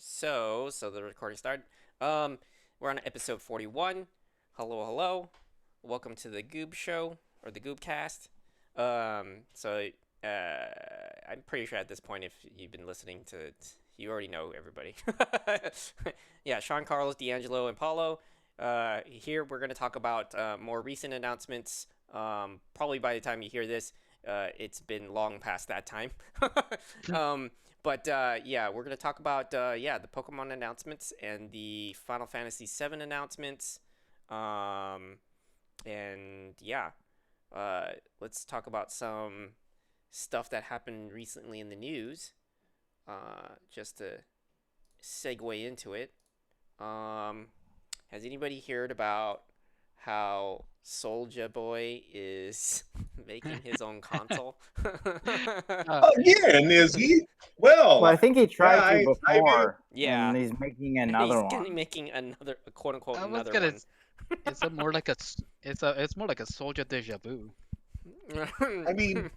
So the recording started. We're on episode 41. Hello, hello. Welcome to the Goob Show or the Goob Cast. So I'm pretty sure at this point, if you've been listening to it, you already know everybody. Yeah, Sean, Carlos, D'Angelo, and Paulo. Here we're gonna talk about more recent announcements. Probably by the time you hear this, it's been long past that time. um, but yeah, we're gonna talk about the Pokemon announcements and the Final Fantasy VII announcements. Um, and yeah, let's talk about some stuff that happened recently in the news. Just to segue into it. Um, has anybody heard about how Soulja Boy is making his own console? Uh, Again, is he? well, I Well, think he yeah, tried to I mean, before, Yeah, and he's making and he's another gonna be one. making another quote unquote I was another gonna. one. It's a more like a. It's more like a soldier deja vu I mean,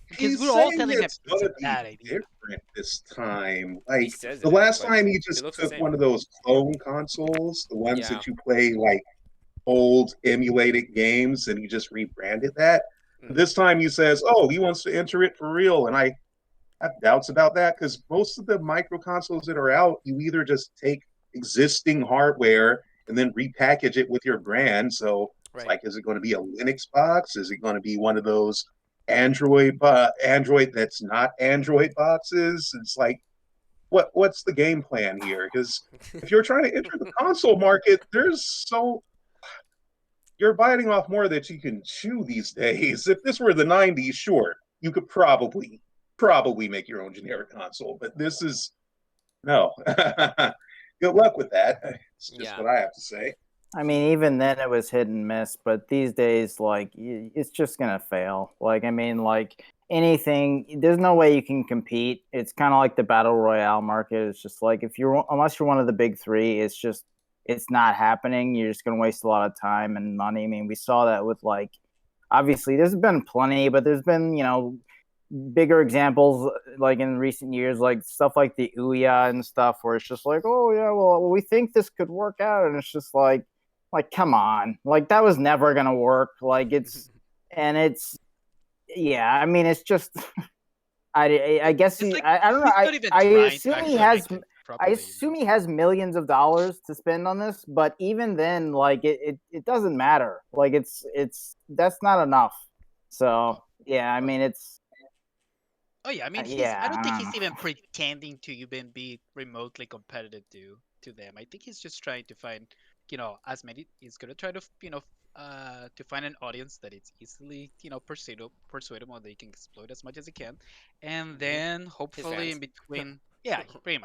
because he's we're all saying telling him it's it's a gonna be bad idea. different this time. He Like says the it is, last but time he it just looks the took same. one of those clone consoles, the ones Yeah. that you play like old emulated games, and he just rebranded that. Mm. This time he says, "Oh, he wants to enter it for real," and I have doubts about that because most of the micro consoles that are out, you either just take existing hardware and then repackage it with your brand. So it's Right. like, is it going to be a Linux box? Is it going to be one of those Android that's not Android boxes? It's like, what's the game plan here? Because if you're trying to enter the console market, you're biting off more that you can chew these days. If this were the '90s, sure, you could probably make your own generic console, but this is no. Good luck with that. It's just Yeah. what I have to say. I mean, even then it was hit and miss, but these days, like, it's just gonna fail. Like, I mean, like anything, there's no way you can compete. It's kind of like the battle royale market. It's just like unless you're one of the big three, it's not happening. You're just gonna waste a lot of time and money. I mean, we saw that with like, obviously, there's been plenty, but there's been bigger examples like in recent years, like stuff like the Ouya and stuff, where it's just like, oh yeah, well we think this could work out, and it's just like come on, like that was never gonna work. Like it's yeah, I mean it's just I guess It's like I don't know, he's not even I trying to assume he actually has make it I properly. assume he has millions of dollars to spend on this, but even then, like it doesn't matter. Like it's that's not enough. So yeah, I mean it's Oh yeah, I mean he's. yeah, I don't I think don't he's know. even pretending to even be remotely competitive to them. I think he's just trying to find, as many. He's gonna try to, to find an audience that it's easily, persuadable, that he can exploit as much as he can, and Mhm. then His hopefully in fans. between, yeah, pretty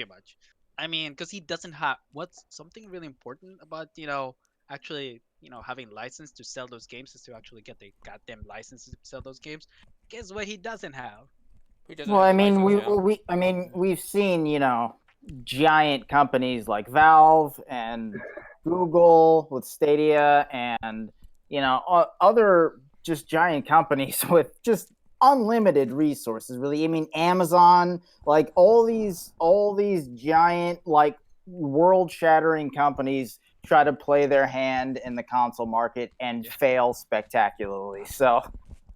much. I mean, because he doesn't have what's something really important about, actually, having license to sell those games is to actually get the goddamn license to sell those games. Guess what he doesn't have? He doesn't Well, have I the mean, license, yeah. we've seen, giant companies like Valve and Google with Stadia and, other just giant companies with just unlimited resources, really. I mean, Amazon, like all these giant, like world-shattering companies try to play their hand in the console market and Yeah, fail spectacularly. So,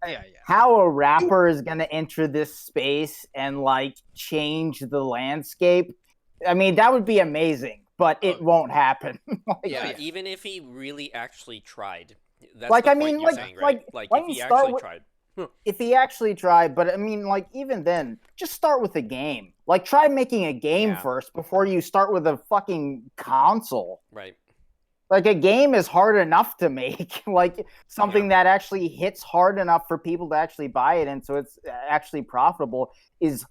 yeah, yeah. how a rapper is going to enter this space and like change the landscape, I mean that would be amazing, but Oh, it won't happen. Like, oh Yeah, yeah. even if he really actually tried. That's like the I point mean you're like saying, right? like Like why if don't you he start actually with, tried. if he actually tried, but I mean like even then just start with a game, like try making a game Yeah, first before you start with a fucking console. right. Like a game is hard enough to make, like Yeah. something that actually hits hard enough for people to actually buy it, and so it's actually profitable is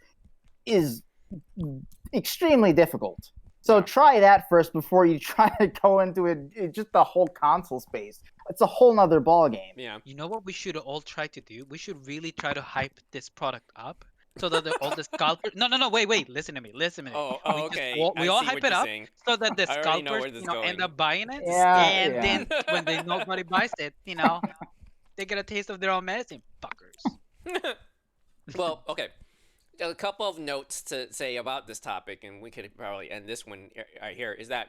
extremely difficult. So Yeah. try that first before you try to go into it just the whole console space. It's a whole nother ball game. Yeah. You know what we should all try to do? We should really try to hype this product up so that all the scalpers. No, no, no. Wait. Listen to me. Oh, okay. We I all see hype what it you're up saying. so that the I already know scalpers, where this is end going. up buying it, Yeah, and yeah. then when nobody buys it, they get a taste of their own medicine, fuckers. Well, okay. a couple of notes to say about this topic, and we could probably end this one here. Is that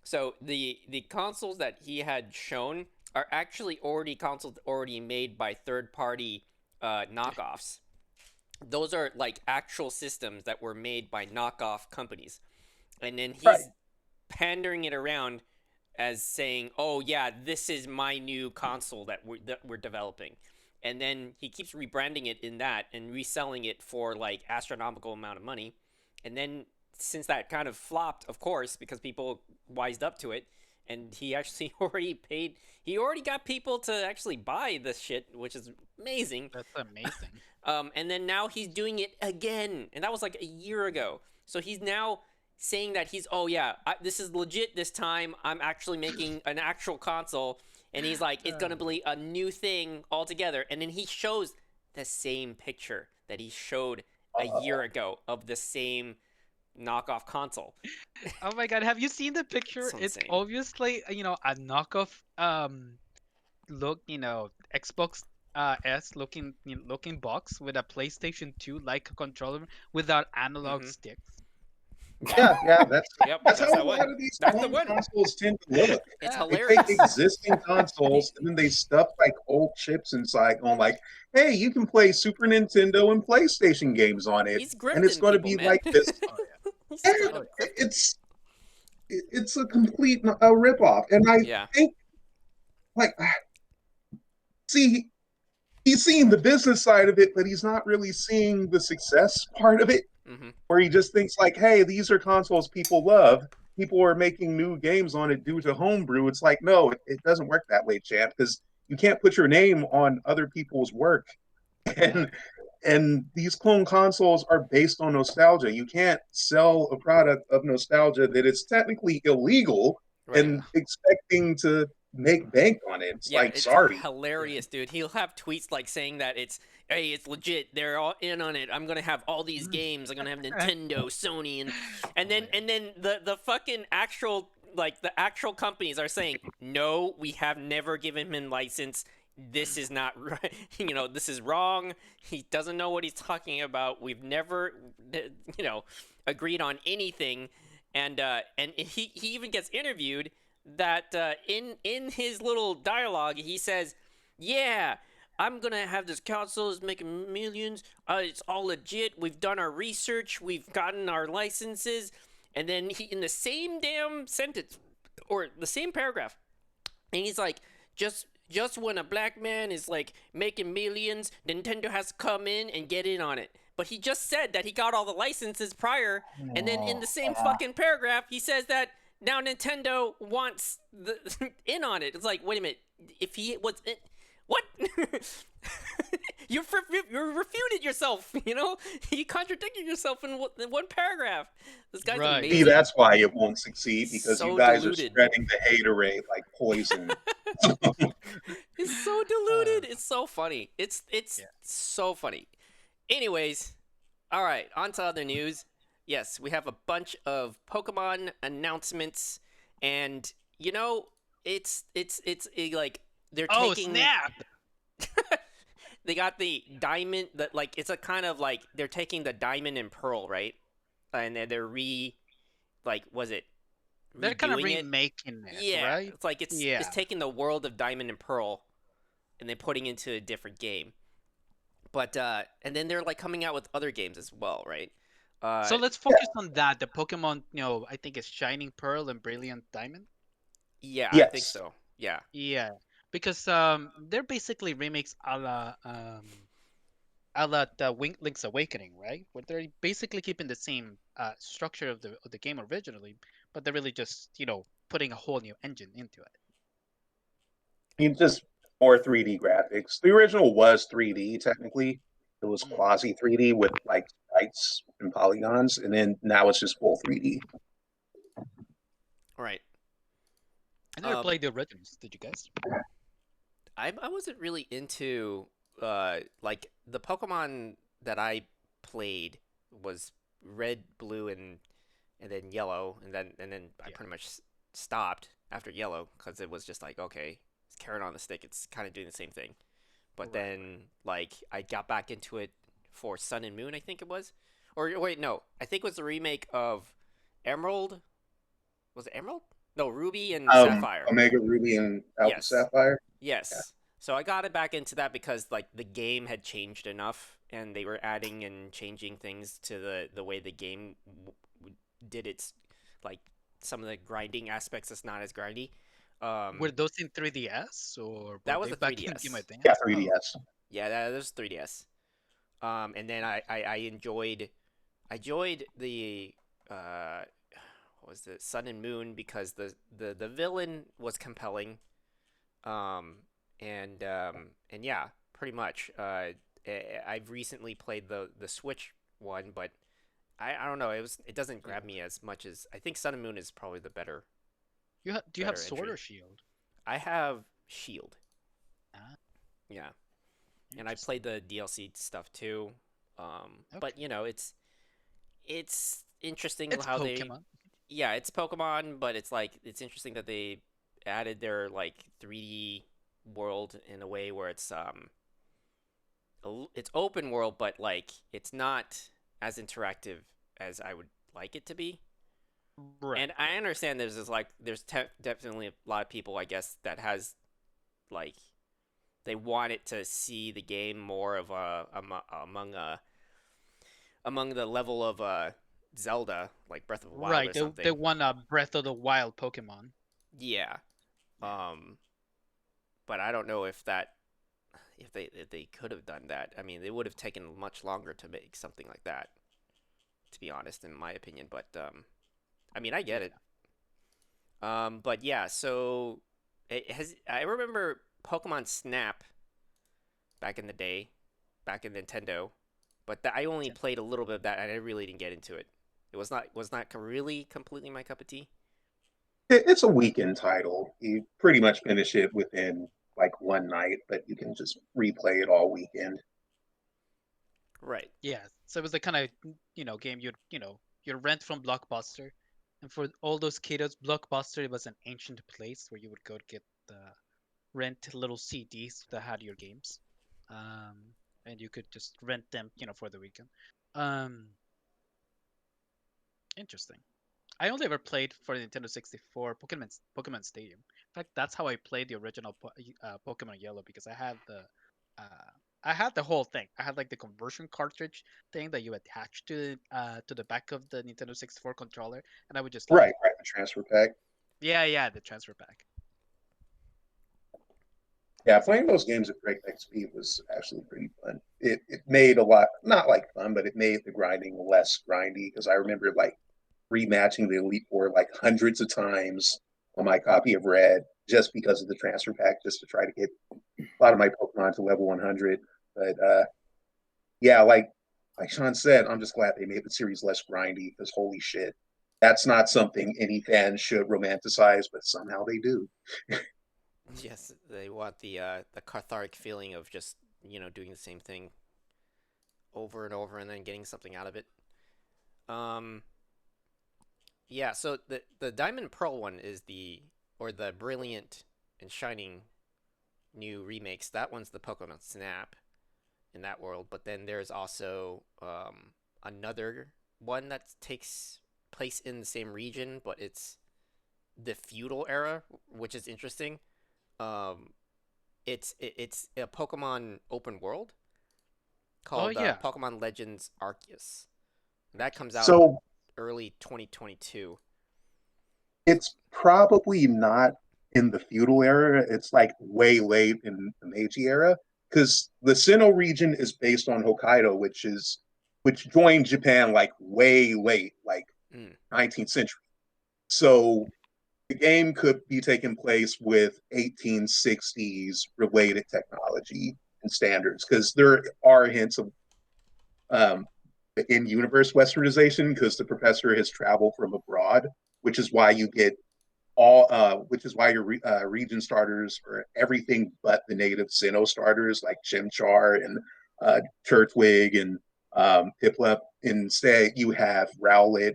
so? The consoles that he had shown are actually already consoles already made by third party knockoffs. Those are like actual systems that were made by knockoff companies, and then he's Right. pandering it around as saying, "Oh yeah, this is my new console that we're developing," and then he keeps rebranding it in that and reselling it for like astronomical amount of money, and then since that kind of flopped, of course, because people wised up to it, and he actually already paid. He already got people to actually buy this shit, which is amazing. That's amazing. And then now he's doing it again, and that was like a year ago. So he's now saying that oh yeah, this is legit this time. I'm actually making an actual console, and he's like, it's gonna be a new thing altogether. And then he shows the same picture that he showed a year ago of the same knockoff console. Oh my god, have you seen the picture? So It's insane. obviously, a knockoff look, Xbox S looking box with a PlayStation 2 like controller without analog Mhm. sticks. Yeah, that's Yep, that's how that's a the one. lot of these That's the clone one. consoles tend to look. It's Yeah. They hilarious. take existing consoles and then they stuff like old chips inside, going like, "Hey, you can play Super Nintendo and PlayStation games on it, He's and it's grifting going to people, be man. like this." Oh yeah. He's Yeah, straight up grifting. it's a complete ripoff, and I Yeah. think like, see, he's seeing the business side of it, but he's not really seeing the success part of it. Mm-hmm. Where he just thinks like, hey, these are consoles people love. People are making new games on it due to homebrew. It's like, no, it doesn't work that way, champ, because you can't put your name on other people's work. And and these clone consoles are based on nostalgia. You can't sell a product of nostalgia that is technically illegal Right. and expecting to make bank on it. It's Yeah, like, it's sorry. hilarious, dude. He'll have tweets like saying that hey, it's legit. They're all in on it. I'm gonna have all these games. I'm gonna have Nintendo, Sony, and then the fucking actual the actual companies are saying, no, we have never given him license. This is not right. This is wrong. He doesn't know what he's talking about. We've never, agreed on anything, and he even gets interviewed that in his little dialogue he says, yeah, I'm gonna have this console is making millions, it's all legit, we've done our research, we've gotten our licenses. And then he, in the same damn sentence or the same paragraph, and he's like, just when a black man is like making millions, Nintendo has to come in and get in on it. But he just said that he got all the licenses prior, and then in the same fucking paragraph he says that now Nintendo wants the in on it. It's like, wait a minute. If he was in, what? you refuted yourself. You contradicted yourself in one paragraph. This guy's Right. amazing. See, that's why it won't succeed, because So you guys diluted. are spreading the haterade like poison. It's so diluted. It's so funny. It's Yeah. so funny. Anyways, all right, on to other news. Yes, we have a bunch of Pokemon announcements, and it's like they're Oh taking. snap! They got the diamond that like it's a kind of like they're taking the diamond and pearl, right? And then they're was it? They're kind of redoing it? remaking it, Yeah, right? it's like it's taking the world of Diamond and Pearl, and then putting into a different game. But and then they're like coming out with other games as well, right? So let's focus on that. The Pokemon, I think it's Shining Pearl and Brilliant Diamond. Yeah, I think Yes. so. Yeah. Yeah, because they're basically remakes a la the Link's Awakening, right? Where they're basically keeping the same structure of the game originally, but they're really just putting a whole new engine into it. You just more 3D graphics. The original was 3D technically. It was quasi 3D with like sprites and polygons, and then now it's just full 3D. All right. I never played the originals. Did you guys? I wasn't really into like the Pokemon that I played was red, blue, and then yellow, and then I pretty much stopped after yellow because it was just like, okay, it's carrot on the stick. It's kind of doing the same thing. But then like I got back into it for Sun and Moon, I think it was, Or wait, no, I think it was the remake of Emerald. Was it Emerald? No, Ruby and Sapphire. Omega Ruby and Alpha Yes, Sapphire. Yeah. yes. So I got it back into that because like the game had changed enough, and they were adding and changing things to the way the game did its like some of the grinding aspects. That's not as grindy. Were those in 3DS or were That was they the back in 3DS. Game Advance? Yeah, Oh, 3DS. Yeah, that was 3DS. And then I enjoyed the what was it, Sun and Moon, because the villain was compelling. Um, and yeah, pretty much. I've recently played the Switch one, but I don't know. It doesn't grab me as much as I think Sun and Moon is probably the better do you have better Sword entry. or Shield? I have Shield. Ah, Yeah, and I interesting. played the DLC stuff too. But Okay. it's interesting It's how they, Pokemon. yeah, it's Pokemon, but it's like it's interesting that they added their like 3D world in a way where it's open world, but like it's not as interactive as I would like it to be. Right, And I right. understand definitely a lot of people, I guess, that has like they want it to see the game more of among the level of Zelda, like Breath of the Wild Right. or They something. want a Breath of the Wild Pokemon. Yeah. Yeah. Um, but I don't know if they could have done that. I mean, it would have taken much longer to make something like that, to be honest, in my opinion. But I mean, I get Yeah. it. But yeah, so I remember Pokemon Snap back in the day, back in Nintendo, but I only Ten- played a little bit of that, and I really didn't get into it. It was not really completely my cup of tea. It's a weekend title. You pretty much finish it within like one night, but you can just replay it all weekend. Right. Yeah. So it was the kind of game you'd rent from Blockbuster, and for all those kiddos, Blockbuster was an ancient place where you would go to get the rent little CDs that had your games, um, and you could just rent them, for the weekend. Um, Interesting. I only ever played for the Nintendo 64 Pokemon Stadium. In fact, that's how I played the original Pokemon Yellow because uh, I had the whole thing. I had like the conversion cartridge thing that you attach to the back of the Nintendo 64 controller, and I would just like, Right, the transfer pack. yeah, the transfer pack. Yeah, playing those games at breakneck speed was actually pretty fun. It made a lot, not like fun, but it made the grinding less grindy because I remember like rematching the Elite Four like hundreds of times on my copy of Red just because of the transfer pack, just to try to get a lot of my Pokemon to level 100. But yeah, like Sean said, I'm just glad they made the series less grindy because holy shit, that's not something any fan should romanticize, but somehow they do. Yes, they want the cathartic feeling of just doing the same thing over and over and then getting something out of it. Um, yeah. So the Diamond Pearl one is the Brilliant and Shining new remakes. That one's the Pokemon Snap in that world. But then there's also another one that takes place in the same region, but it's the feudal era, which is interesting. Um, it's a Pokemon open world Oh called yeah. Pokemon Legends Arceus. That comes out So early 2022. it's probably not in the feudal era. It's like way late in the Meiji era because the Sinnoh region is based on Hokkaido, which joined Japan like way late, like Mm, 19th century. So the game could be taking place with 1860s related technology and standards because there are hints of um, in-universe westernization because the professor has traveled from abroad, which is why you get which is why your region starters are everything but the native Sinnoh starters like Chimchar and Turtwig and Piplup. Instead, you have Rowlet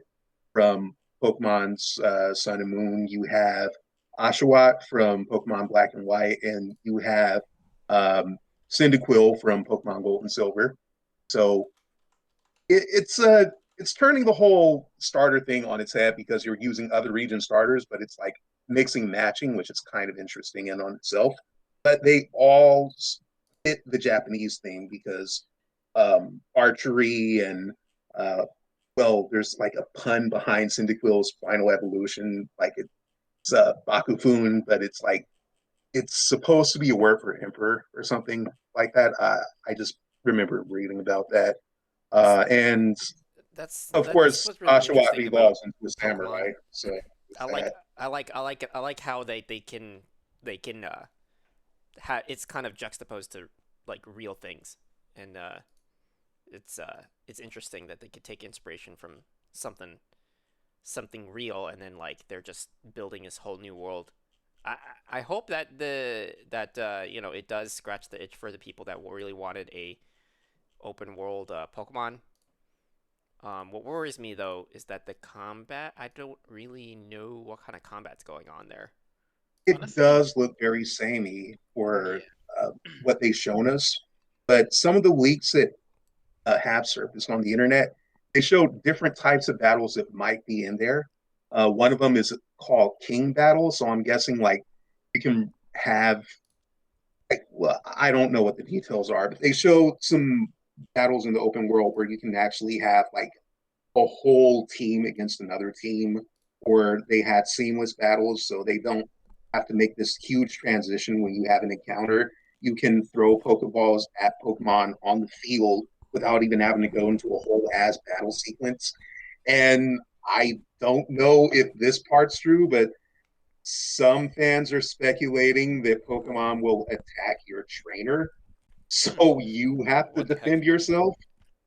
from Pokemon's Sun and Moon. You have Oshawott from Pokemon Black and White, and you have um, Cyndaquil from Pokemon Gold and Silver. So it's turning the whole starter thing on its head because you're using other region starters, but it's like mixing matching, which is kind of interesting in on itself. But they all fit the Japanese thing because archery and well, there's like a pun behind Cyndaquil's final evolution, like it's Bakufun, but it's like it's supposed to be a word for emperor or something like that. I just remember reading about that. And of That's course, what's really Oshawa interesting about evolves into a Pokemon. samurai. So I like I like how they can it's kind of juxtaposed to like real things, and it's interesting that they could take inspiration from something something real, and then like they're just building this whole new world. I hope that you know, it does scratch the itch for the people that really wanted a open world Pokemon. What worries me though is that the combat, I don't really know what kind of combat's going on there. it Honestly, does look very samey yeah. for what they've shown us, but some of the leaks that have surfaced on the internet, they show different types of battles that might be in there. One of them is called King Battle, so I'm guessing like you can have like, well, I don't know what the details are, but they show some battles in the open world where you can actually have like a whole team against another team, or they had seamless battles, so they don't have to make this huge transition when you have an encounter. You can throw Pokeballs at Pokemon on the field without even having to go into a whole ass battle sequence. And I don't know if this part's true, but some fans are speculating that Pokemon will attack your trainer, Hmm. so you have to What the heck? defend yourself.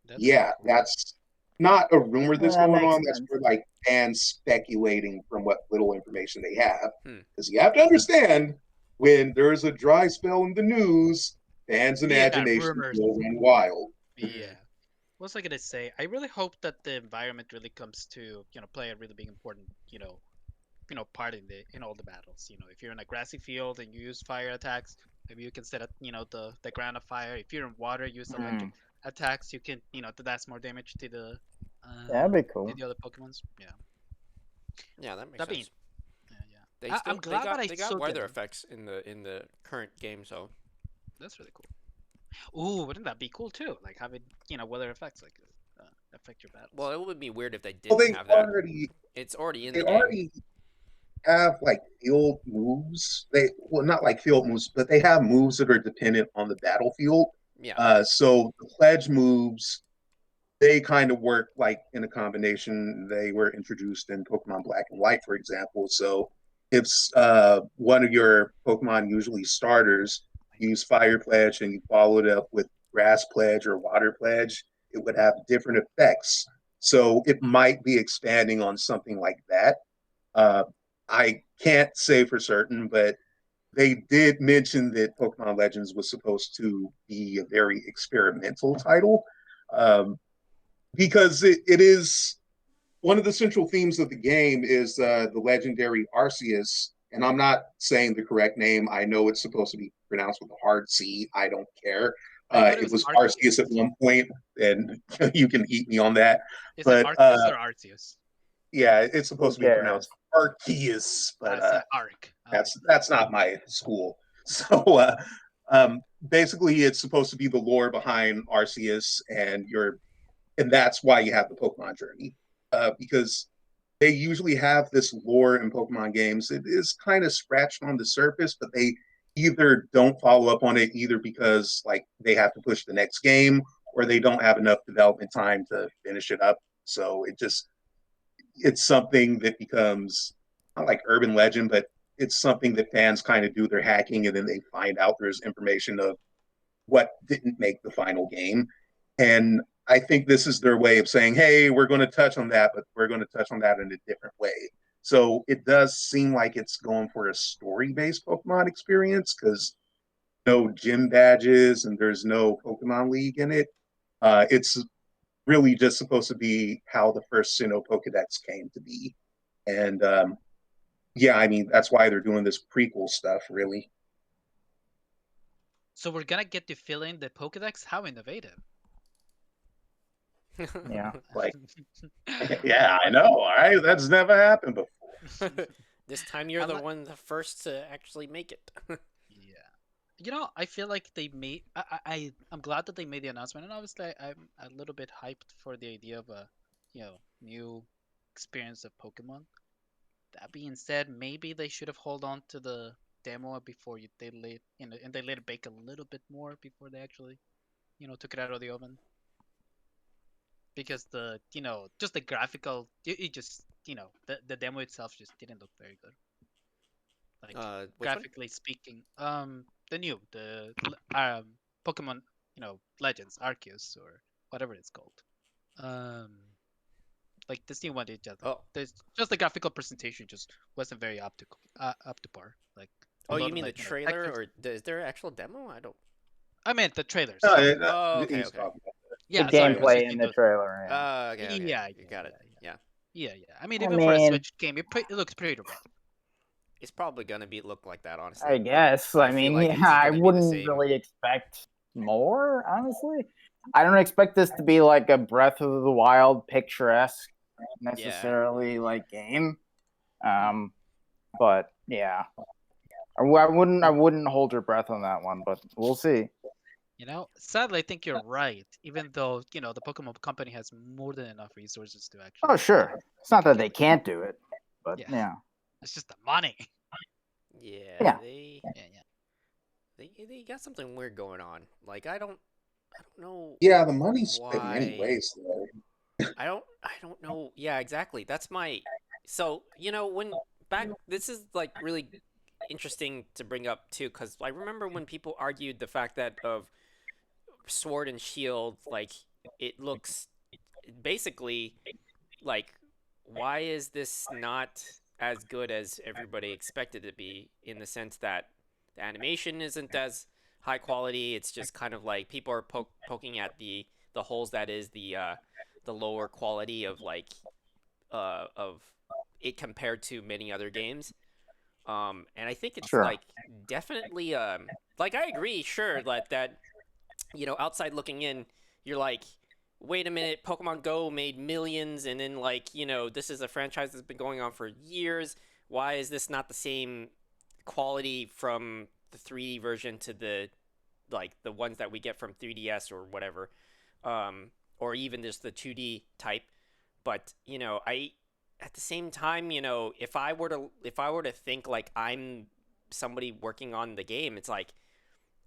That's pretty Yeah, cool. that's not a rumor that's That going makes on. That's sense. for like fans speculating from what little information they have. Hmm. Because you have to understand when there's a dry spell in the news, fans' Yeah, imagination rumors. will run wild. Mm-hmm. Yeah. What was I gonna say? I really hope that the environment really comes to, play a really big important, part in all the battles. If you're in a grassy field and you use fire attacks, maybe you can set up, the ground of fire. If you're in water, use electric Mm, attacks. You can, that's more damage to the that'd be to cool. the other Pokemons. Yeah. Yeah, that makes That being, sense. yeah, yeah. I'm glad that I They saw got weather them. effects in the current game, so That's really cool. Ooh, wouldn't that be cool too? Like having, weather effects like affect your well, battles. it would be weird if they Well, didn't have that. It's already in they the game. already have like field moves. They well, not like field moves, but they have moves that are dependent on the battlefield. Yeah. So the pledge moves they kind of work like in a combination. They were introduced in Pokemon Black and White, for example. So if one of your Pokemon, usually starters, use Fire Pledge and you followed it up with Grass Pledge or Water Pledge, it would have different effects. So it might be expanding on something like that. Uh, I can't say for certain, but they did mention that Pokemon Legends was supposed to be a very experimental title. Um, because it is one of the central themes of the game is the legendary Arceus, and I'm not saying the correct name. I know it's supposed to be pronounced with a hard C. I don't care. I thought it It was was Arceus at Arceus. one point, and you can eat me on that. Is it But Arceus or Arceus? yeah, it's Who supposed to be cares? pronounced Arceus, but I see Arc. that's not my school. So basically, it's supposed to be the lore behind Arceus, and that's why you have the Pokemon journey because they usually have this lore in Pokemon games. It is kind of scratched on the surface, but they either don't follow up on it either because like they have to push the next game or they don't have enough development time to finish it up. So it's something that becomes not like urban legend, but it's something that fans kind of do their hacking and then they find out there's information of what didn't make the final game. And I think this is their way of saying, hey, we're going to touch on that, but we're going to touch on that in a different way. So it does seem like it's going for a story based Pokemon experience because no gym badges and there's no Pokemon League in it. It's really just supposed to be how the first Sinnoh Pokedex came to be. And yeah, I mean, that's why they're doing this prequel stuff, really. So we're gonna get to fill in the Pokedex. How innovative! Yeah. Like, yeah, I know. All right, that's never happened before. This time you're I the li- one, the first to actually make it. Yeah. I feel like they made. I'm glad that they made the announcement, and obviously I'm a little bit hyped for the idea of a, new experience of Pokemon. That being said, maybe they should have hold on to the demo before they let and they let it bake a little bit more before they actually, took it out of the oven. Because just the graphical, it just, the demo itself just didn't look very good. Like Which one? graphically speaking, Pokemon, Legends Arceus or whatever it's called. Um, like this new one, Oh, there's just the graphical presentation just wasn't very up to par. Like a oh, lot you of mean the like trailer, textures. or is there an actual demo? I don't. I meant the trailer. No, Sorry. Oh, okay, he's okay. talking about The Yeah, sorry. I was gameplay in using the those. trailer. Yeah. Okay, okay. Yeah, You yeah, got it. yeah, Yeah. yeah, yeah. I mean, I even for a mean, Switch game, it looks pretty rough. It's probably gonna look like that, I honestly. guess. I I feel mean, like yeah, it's I gonna be the wouldn't same. really expect more, honestly. I don't expect this to be like a Breath of the Wild picturesque Yeah. necessarily like game. But yeah, I wouldn't hold your breath on that one, but we'll see. Sadly, I think you're right. Even though the Pokemon Company has more than enough resources to Oh, actually, sure. It's make not a that game they like can't do it, but yeah, yeah, it's just the money. Yeah. yeah. Yeah, yeah. They got something weird going on. Like I don't know yeah, the money's spent in many why. ways, though. I don't know. Yeah, exactly. That's my. So when back, this is like really interesting to bring up too, because I remember when people argued the fact that of Sword and Shield, like it looks basically like, why is this not as good as everybody expected it to be, in the sense that the animation isn't as high quality. It's just kind of like people are poking at the holes that is the lower quality of of it compared to many other games. And I think it's Sure. like definitely like I agree, sure, that outside looking in, you're like, wait a minute, Pokemon Go made millions, and then like, this is a franchise that's been going on for years. Why is this not the same quality from the 3D version to the ones that we get from 3DS or whatever, or even just the 2D type? But I at the same time, if I were to think like I'm somebody working on the game, it's like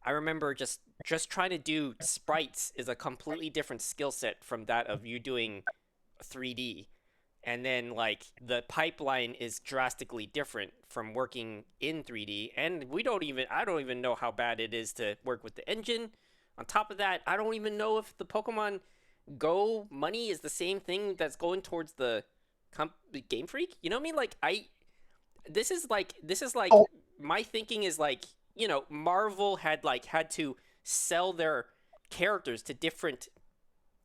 I remember just trying to do sprites is a completely different skill set from that of you doing 3D. And then like the pipeline is drastically different from working in 3D, and I don't even know how bad it is to work with the engine. On top of that, I don't even know if the Pokemon Go money is the same thing that's going towards the Game Freak. You know what I mean? Like this is like Oh, my thinking is like, Marvel had to sell their characters to different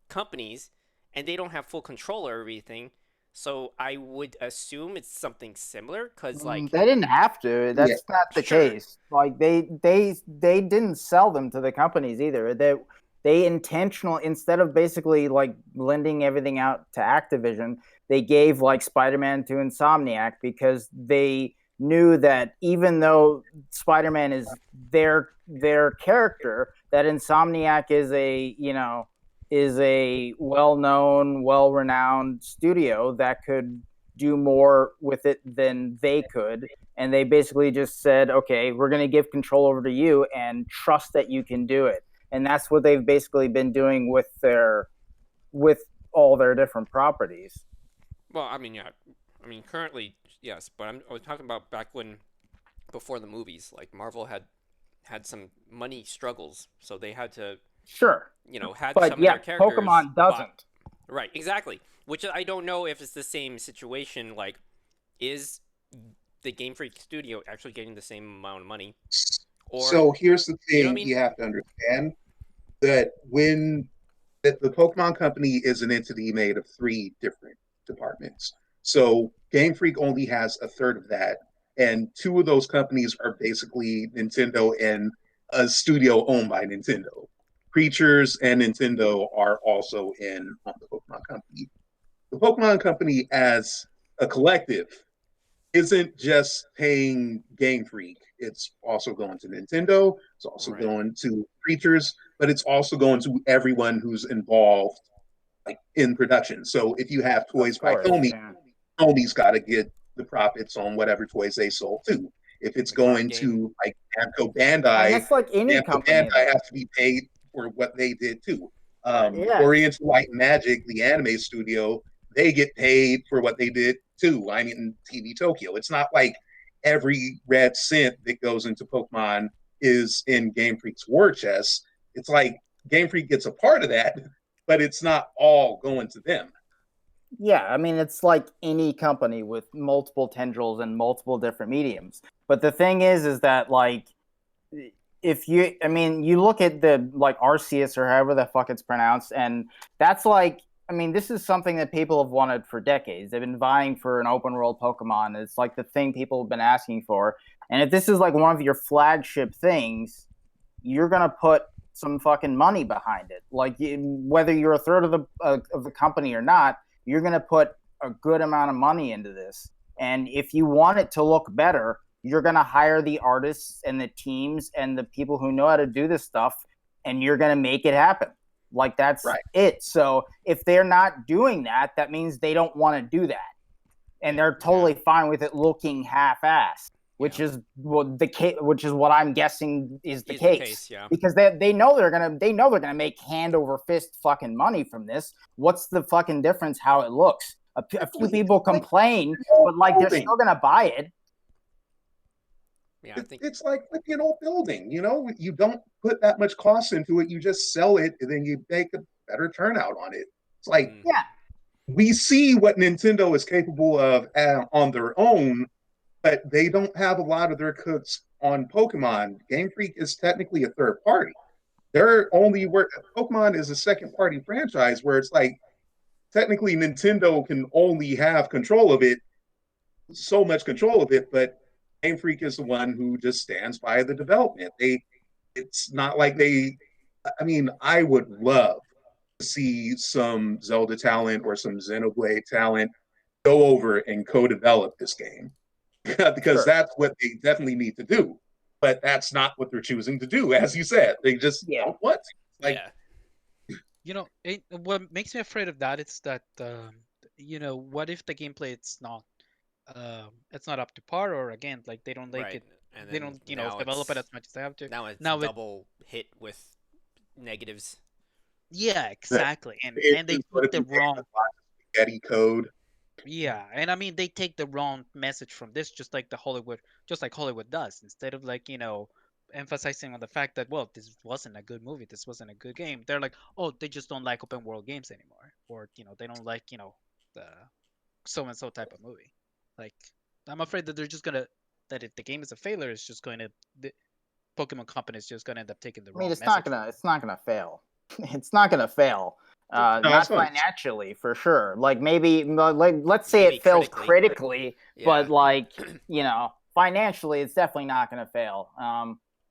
companies, and they don't have full control over everything. So I would assume it's something similar, cuz like, They didn't have to. yeah, That's not the sure. case. Like they didn't sell them to the companies either. They intentional, instead of basically like lending everything out to Activision, they gave like Spider-Man to Insomniac because they knew that even though Spider-Man is their character, that Insomniac is a well-known, well-renowned studio that could do more with it than they could. And they basically just said, okay, we're going to give control over to you and trust that you can do it. And that's what they've basically been doing with all their different properties. Well, I mean, yeah. I mean, currently, yes, but I was talking about back when, before the movies, like Marvel had some money struggles, so they had to, Sure. had But some of yeah, their characters Pokemon bought. doesn't. Right, exactly. Which I don't know if it's the same situation. Like, is the Game Freak studio actually getting the same amount of money, or so here's the you know what I thing mean? you have to understand that that the Pokemon Company is an entity made of three different departments. So Game Freak only has a third of that, and two of those companies are basically Nintendo and a studio owned by Nintendo. Creatures and Nintendo are also in on the Pokemon Company. The Pokemon Company as a collective isn't just paying Game Freak. It's also going to Nintendo. It's also going to Creatures, but it's also going to everyone who's involved like in production. So if you have toys by Tomy, Tomy's got to get the profits on whatever toys they sold too. If it's going to like Namco Bandai, that's like any Namco company. Bandai has to be paid for what they did too. Oriental Light and Magic, the anime studio, they get paid for what they did too. I mean, TV Tokyo. It's not like every red cent that goes into Pokemon is in Game Freak's war chest. It's like Game Freak gets a part of that, but it's not all going to them. Yeah, I mean, it's like any company with multiple tendrils and multiple different mediums. But the thing is that, like, if you, I mean, you look at the, like, Arceus or however the fuck it's pronounced, and that's like, I mean, this is something that people have wanted for decades. They've been vying for an open world Pokemon. It's like the thing people have been asking for. And if this is like one of your flagship things, you're going to put some fucking money behind it. Like, whether you're a third of the company or not, you're going to put a good amount of money into this. And if you want it to look better, you're going to hire the artists and the teams and the people who know how to do this stuff, and you're going to make it happen. Like, that's it. So if they're not doing that, that means they don't want to do that. And they're totally fine with it looking half-assed, which is which is what I'm guessing is the case. Because they know they're gonna make hand over fist fucking money from this. What's the fucking difference how it looks? A few people complain, but like they're still gonna buy it. Yeah, it's like flipping an old building. You know, you don't put that much cost into it. You just sell it, and then you make a better turnout on it. It's like, we see what Nintendo is capable of on their own, but they don't have a lot of their cooks on Pokemon. Game Freak is technically a third party. They're only where Pokemon is a second party franchise where it's like technically Nintendo can only have control of it, so much control of it, but Game Freak is the one who just stands by the development. It's not like I mean, I would love to see some Zelda talent or some Xenoblade talent go over and co-develop this game. Because that's what they definitely need to do. But that's not what they're choosing to do, as you said. They just don't want to. Like, you know, what makes me afraid of that is that, you know, what if the gameplay it's not up to par, or again, like they don't like it, and they don't, you know, develop it as much as they have to. Now it's double hit with negatives. Yeah, exactly, and they take the wrong spaghetti code. Yeah, and I mean they take the wrong message from this, just like Hollywood does. Instead of, like, you know, emphasizing on the fact that, well, this wasn't a good movie, this wasn't a good game, they're like, oh, they just don't like open world games anymore, or, you know, they don't like, you know, the so and so type of movie. Like, I'm afraid that they're just gonna, that if the game is a failure, it's just going to, the Pokemon Company is just gonna end up taking the wrong. I mean, it's not gonna fail. It's not gonna fail. Not financially, for sure. Like, maybe let's say it fails critically, but like, you know, financially, it's definitely not gonna fail.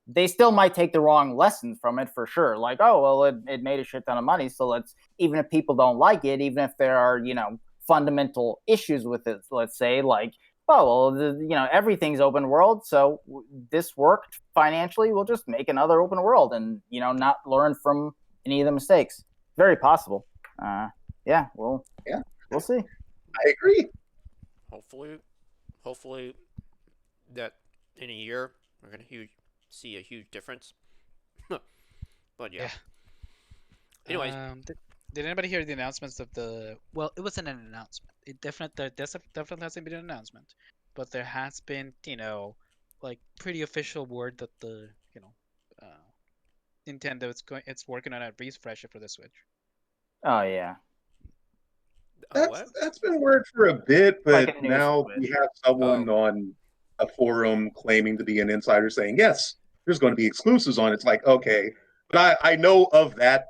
They still might take the wrong lessons from it, for sure. Like, oh well, it made a shit ton of money, so let's, even if people don't like it, even if there are, you know, fundamental issues with it, let's say, like, oh well, you know, everything's open world, so this worked financially, we'll just make another open world and, you know, not learn from any of the mistakes. Very possible. We'll see. I agree. Hopefully that in a year we're gonna see a huge difference. But yeah. Anyways, did anybody hear the announcements of the? Well, it wasn't an announcement. It definitely hasn't been an announcement, but there has been, you know, like pretty official word that the, you know, Nintendo it's working on a refresher for the Switch. Oh yeah. That's been word for a bit, but like now we have someone on a forum claiming to be an insider saying, yes, there's going to be exclusives on it. It's like, okay, but I know of that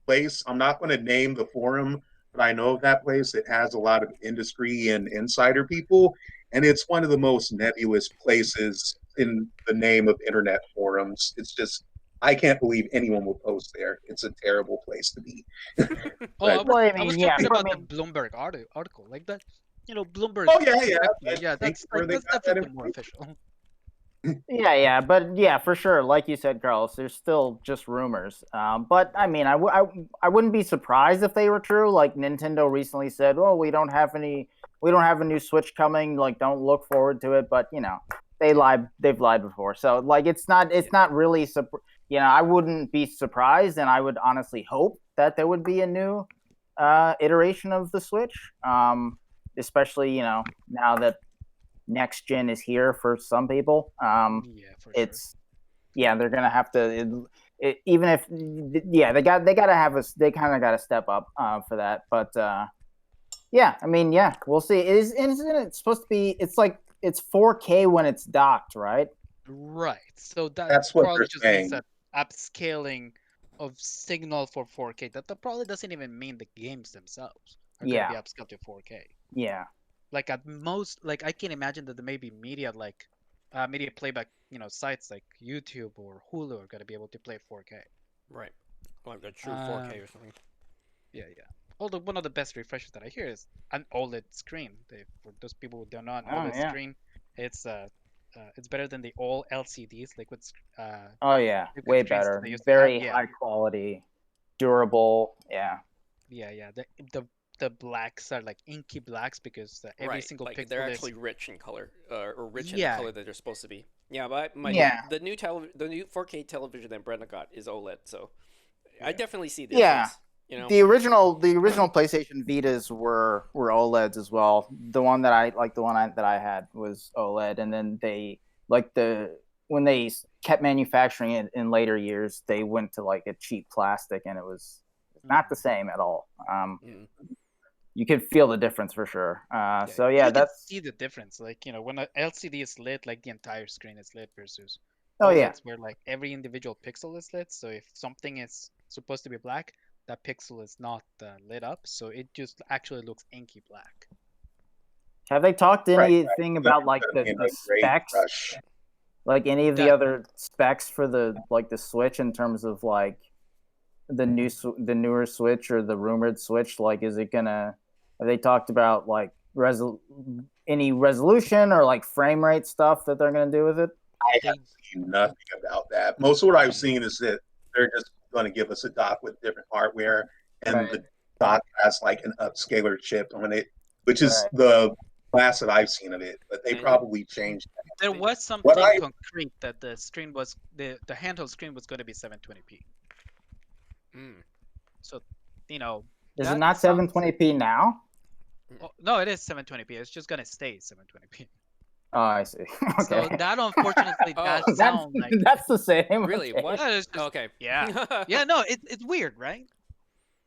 place. I'm not going to name the forum, but I know of that place. It has a lot of industry and insider people, and it's one of the most nebulous places in the name of internet forums. It's just I can't believe anyone will post there. It's a terrible place to be. Oh, But I was yeah, talking I about the mean, Bloomberg article, like that. Bloomberg. oh yeah, yeah. Yeah, That's that's where they that's got that definitely more information. official. yeah, but yeah, for sure. Like you said, Carlos, there's still just rumors. But I mean, I wouldn't be surprised if they were true. Like Nintendo recently said, "Oh, we don't have a new Switch coming. Like, don't look forward to it." But they've lied before. So like, it's not really, I wouldn't be surprised, and I would honestly hope that there would be a new iteration of the Switch. Especially now that next gen is here for some people. Yeah, for sure. It's they're gonna have to even if they gotta have they kind of gotta step up for that. But I mean, we'll see. Isn't it supposed to be? It's 4K when it's docked, right? Right. So that That's what probably they're just means saying. that upscaling of signal for 4K. That probably doesn't even mean the games themselves are going to be upscaled to 4K. Yeah. Like at most, like I can imagine that there may be media like media playback, sites like YouTube or Hulu are going to be able to play 4K. Right. Like a true 4K or something. Yeah. Although one of the best refreshes that I hear is an OLED screen. For those people who don't know, an OLED screen, it's better than the all LCDs, liquid. Oh yeah, liquid way screens that better. they used to have. Very high quality, durable. Yeah. Yeah. The blacks are like inky blacks because every single like pixel they're is actually rich in color, or rich in the color that they're supposed to be. Yeah, but the new 4K television that Brenda got is OLED, so I definitely see the difference. The original PlayStation Vitas were OLEDs as well. The one that I had was OLED, and then when they kept manufacturing it in later years, they went to like a cheap plastic, and it was not the same at all. You could feel the difference for sure. So you can that's see the difference. Like when an LCD is lit, like the entire screen is lit versus OLEDs where like every individual pixel is lit. So if something is supposed to be black, that pixel is not lit up, so it just actually looks inky black. Have they talked anything about like the specs? Rush. Like any of the other specs for the Switch in terms of like the newer Switch or the rumored Switch? Like, is it gonna? Have they talked about like any resolution or like frame rate stuff that they're gonna do with it? I have seen nothing about that. Most of what I've seen is that they're just going to give us a dock with different hardware, and the dock has like an upscaler chip on it, which is the last that I've seen of it. But they probably changed that. There was something concrete that the screen was the handheld screen was going to be 720p. So, is it not 720p now? Oh, no, it is 720p. It's just going to stay 720p. Oh, I see. Okay. So that unfortunately does sound like that's the same. Really? Okay. What? Just, okay. Yeah. Yeah. No, it's weird, right?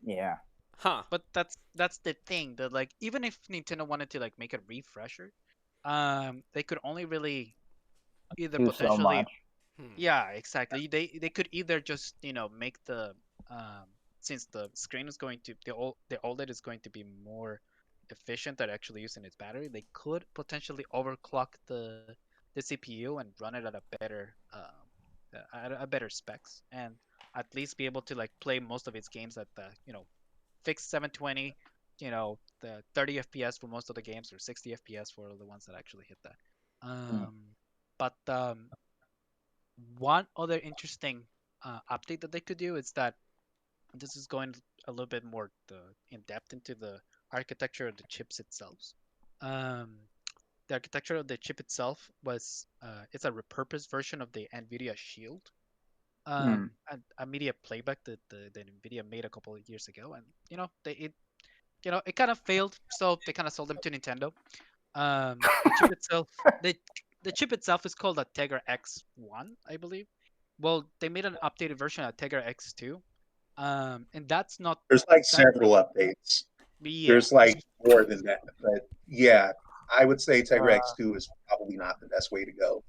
Yeah. Huh. But that's the thing that like even if Nintendo wanted to like make a refresher, they could only really either do potentially. So much. Yeah, exactly. They could either just make the since the screen is going to the OLED is going to be more efficient at actually using its battery, they could potentially overclock the CPU and run it at a better specs, and at least be able to like play most of its games at the fixed 720, the 30 FPS for most of the games, or 60 FPS for the ones that actually hit that. But one other interesting update that they could do is that this is going a little bit more in depth into the architecture of the chips itself. The architecture of the chip itself was it's a repurposed version of the NVIDIA Shield, a media playback that the NVIDIA made a couple of years ago, and it kind of failed, so they kind of sold them to Nintendo. The chip itself is called a Tegra X1, I believe. Well, they made an updated version of Tegra X2, and that's not. There's like several updates. Yeah. There's like more than that, but yeah, I would say Tegra X2 is probably not the best way to go.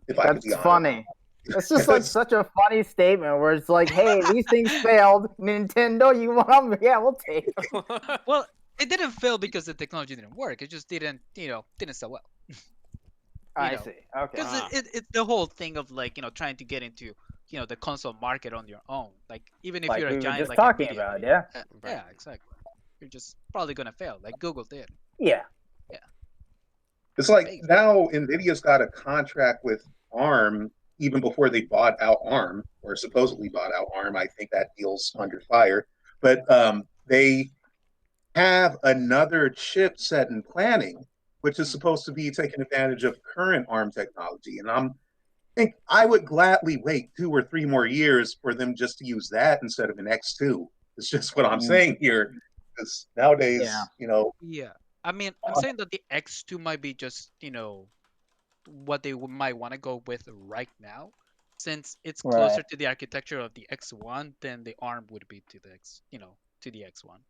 If I could be honest. That's funny. It's just like such a funny statement where it's like, "Hey, these things failed. Nintendo, you want them? Yeah, we'll take them." Well, it didn't fail because the technology didn't work. It just didn't sell well. I see. Okay. Because it's the whole thing of like trying to get into the console market on your own. Like even if Like you're a we were giant just like talking Nvidia, about, yeah. yeah, exactly. You're just probably gonna fail, like Google did. Yeah. It's like Big. now Nvidia's got a contract with ARM even before they bought out ARM or supposedly bought out ARM. I think that deal's under fire. But they have another chipset in planning, which is supposed to be taking advantage of current ARM technology. And think I would gladly wait 2 or 3 more years for them just to use that instead of an X2. It's just what I'm saying here. Because nowadays, Yeah. I mean, I'm saying that the X2 might be just, what they might want to go with right now, since it's closer Right. to the architecture of the X1 than the ARM would be to the to the X1.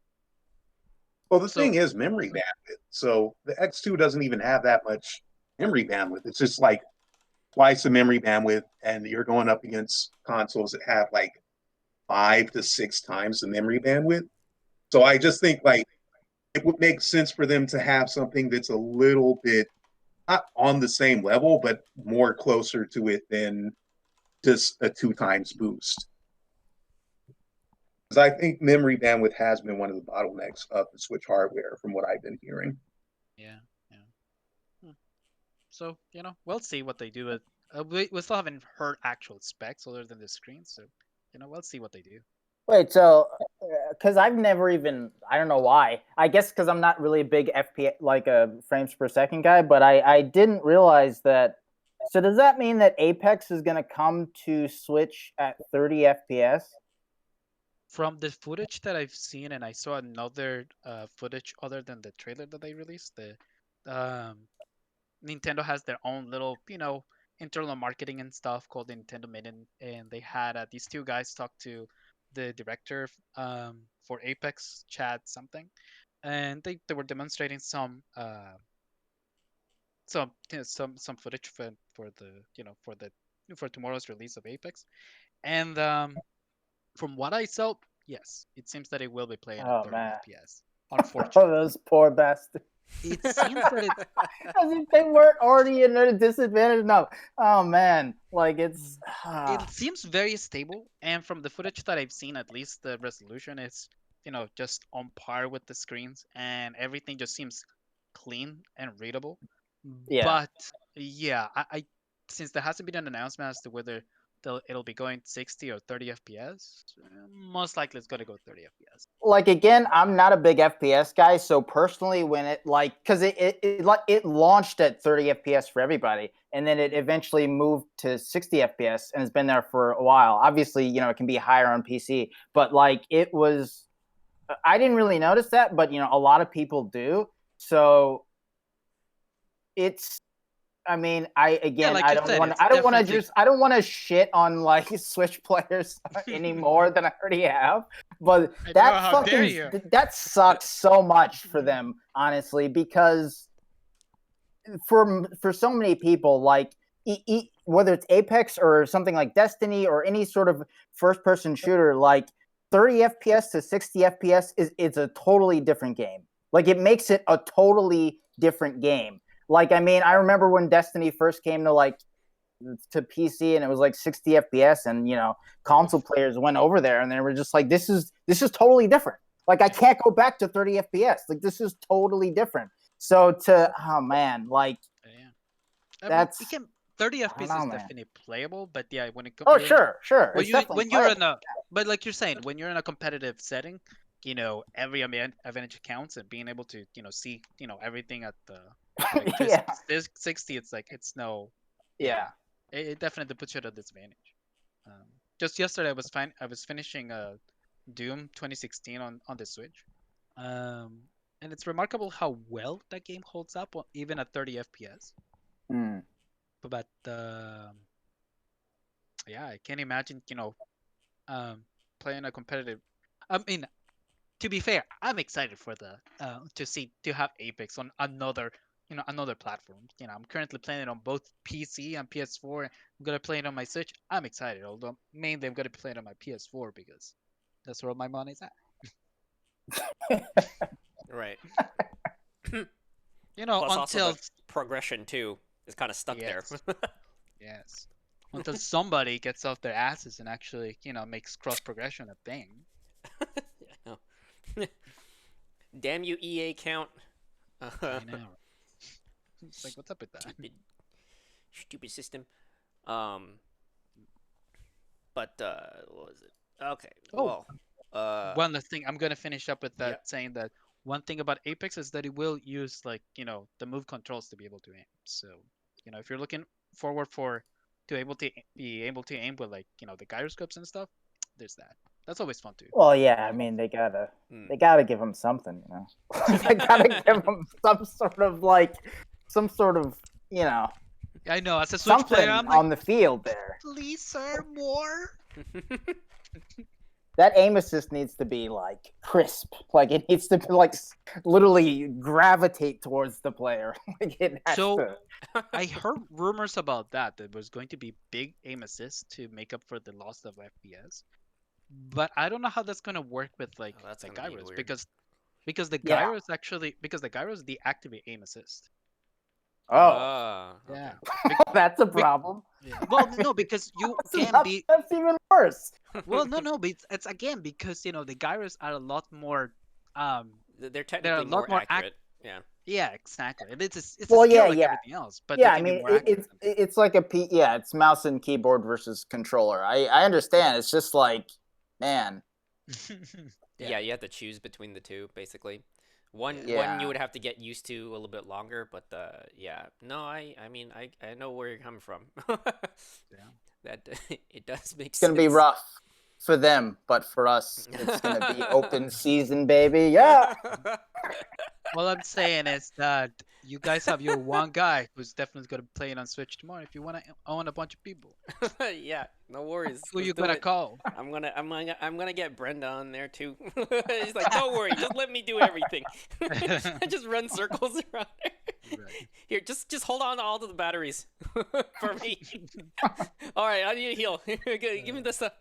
well, the So thing is memory bandwidth. So the X2 doesn't even have that much memory bandwidth. It's just like twice the memory bandwidth, and you're going up against consoles that have like 5 to 6 times the memory bandwidth. So I just think like it would make sense for them to have something that's a little bit not on the same level, but more closer to it than just a 2 times boost. Because I think memory bandwidth has been one of the bottlenecks of the Switch hardware, from what I've been hearing. yeah. So we'll see what they do. We still haven't heard actual specs other than the screen, so we'll see what they do. Wait, so because I've never even, I don't know why. I guess because I'm not really a big FPS, like a frames per second guy, but I didn't realize that. So does that mean that Apex is going to come to Switch at 30 FPS? From the footage that I've seen, and I saw another footage other than the trailer that they released, the Nintendo has their own little, internal marketing and stuff called the Nintendo Minute, and they had these two guys talk to the director for Apex, Chad something, and they were demonstrating some footage for the for tomorrow's release of Apex, and from what I saw, yes, it seems that it will be playing at 30 man. FPS. Oh, Unfortunately, those poor bastards. it seems that it's As if they weren't already in a disadvantage. No. Oh, man. Like, it's. it seems very stable, and from the footage that I've seen, at least the resolution is just on par with the screens, and everything just seems clean and readable. Yeah. But yeah, I since there hasn't been an announcement as to whether it'll be going 60 or 30 FPS, most likely it's going to go 30 FPS. Like, again, I'm not a big FPS guy, so personally, when it because it launched at 30 FPS for everybody, and then it eventually moved to 60 FPS and has been there for a while. Obviously, it can be higher on PC, but like it was, I didn't really notice that, but a lot of people do. So it's, I mean, I don't want to shit on like Switch players any more than I already have, but that sucks so much for them, honestly, because for so many people, like whether it's Apex or something like Destiny or any sort of first person shooter, like 30 FPS to 60 FPS is a totally different game. Like it makes it a totally different game. Like, I mean, I remember when Destiny first came to PC and it was like 60 FPS, and console players went over there and they were just like, this is totally different. Like, I can't go back to 30 FPS. Like, this is totally different. So oh man, like, yeah, that's 30 FPS is definitely playable, but yeah, when it comes, sure, when you're in a, but like you're saying, when you're in a competitive setting, every advantage counts, and being able to see everything at the crisp 60, it's like it's no. Yeah. It definitely puts you at a disadvantage. Just yesterday, I was finishing Doom 2016 on the Switch, and it's remarkable how well that game holds up even at 30 FPS. But yeah, I can't imagine playing a competitive. I mean, to be fair, I'm excited for to have Apex on another platform. I'm currently playing it on both PC and PS4. I'm gonna play it on my Switch. I'm excited, although mainly I'm gonna play it on my PS4 because that's where my money's at. Right. Plus until also the progression too is kind of stuck there. Yes. until somebody gets off their asses and actually, makes cross progression a thing. Yeah, no. Damn you, EA count. I know. It's like, what's up with that? Stupid system. Um, but what was it? Okay. Oh. Well, One last thing, I'm gonna finish up with that, yeah. saying that one thing about Apex is that it will use the move controls to be able to aim. So if you're looking forward to be able to aim with the gyroscopes and stuff, there's that. That's always fun too. Well, yeah, I mean they gotta give them something, they gotta give them some sort of I know, as a Switch something player, I'm like, on the field there. please, sir, more. That aim assist needs to be like crisp, like it needs to be like literally gravitate towards the player. Like it has So to. I heard rumors about that was going to be big aim assist to make up for the loss of FPS. But I don't know how that's gonna work with that's the gonna be gyros, weird. because the Yeah. gyros deactivate aim assist. Oh, Okay. Yeah. that's a problem. Well, no, because you can be. That's even worse. Well, no, but it's again because the gyros are a lot more. They're technically lot more more accurate. Yeah. Yeah, exactly. And it's a Well, skill yeah, like yeah. everything else, but Yeah, they I can be mean more accurate. it's like it's mouse and keyboard versus controller. I understand. It's just like, man. Yeah, you have to choose between the two, basically. One Yeah. you would have to get used to a little bit longer, but yeah. No, I mean I know where you're coming from. Yeah. That it does make It's sense. gonna be rough for them, but for us, it's gonna be open season, baby. Yeah. All I'm saying is that you guys have your one guy who's definitely gonna play it on Switch tomorrow. If you wanna own a bunch of people, Yeah, no worries. who Let's you do gonna it. call? I'm gonna get Brenda on there too. He's like, don't worry, just let me do everything. Just run circles around there. Right. Here, just hold on to all of the batteries for me. All right, I need a heal. Give me this stuff.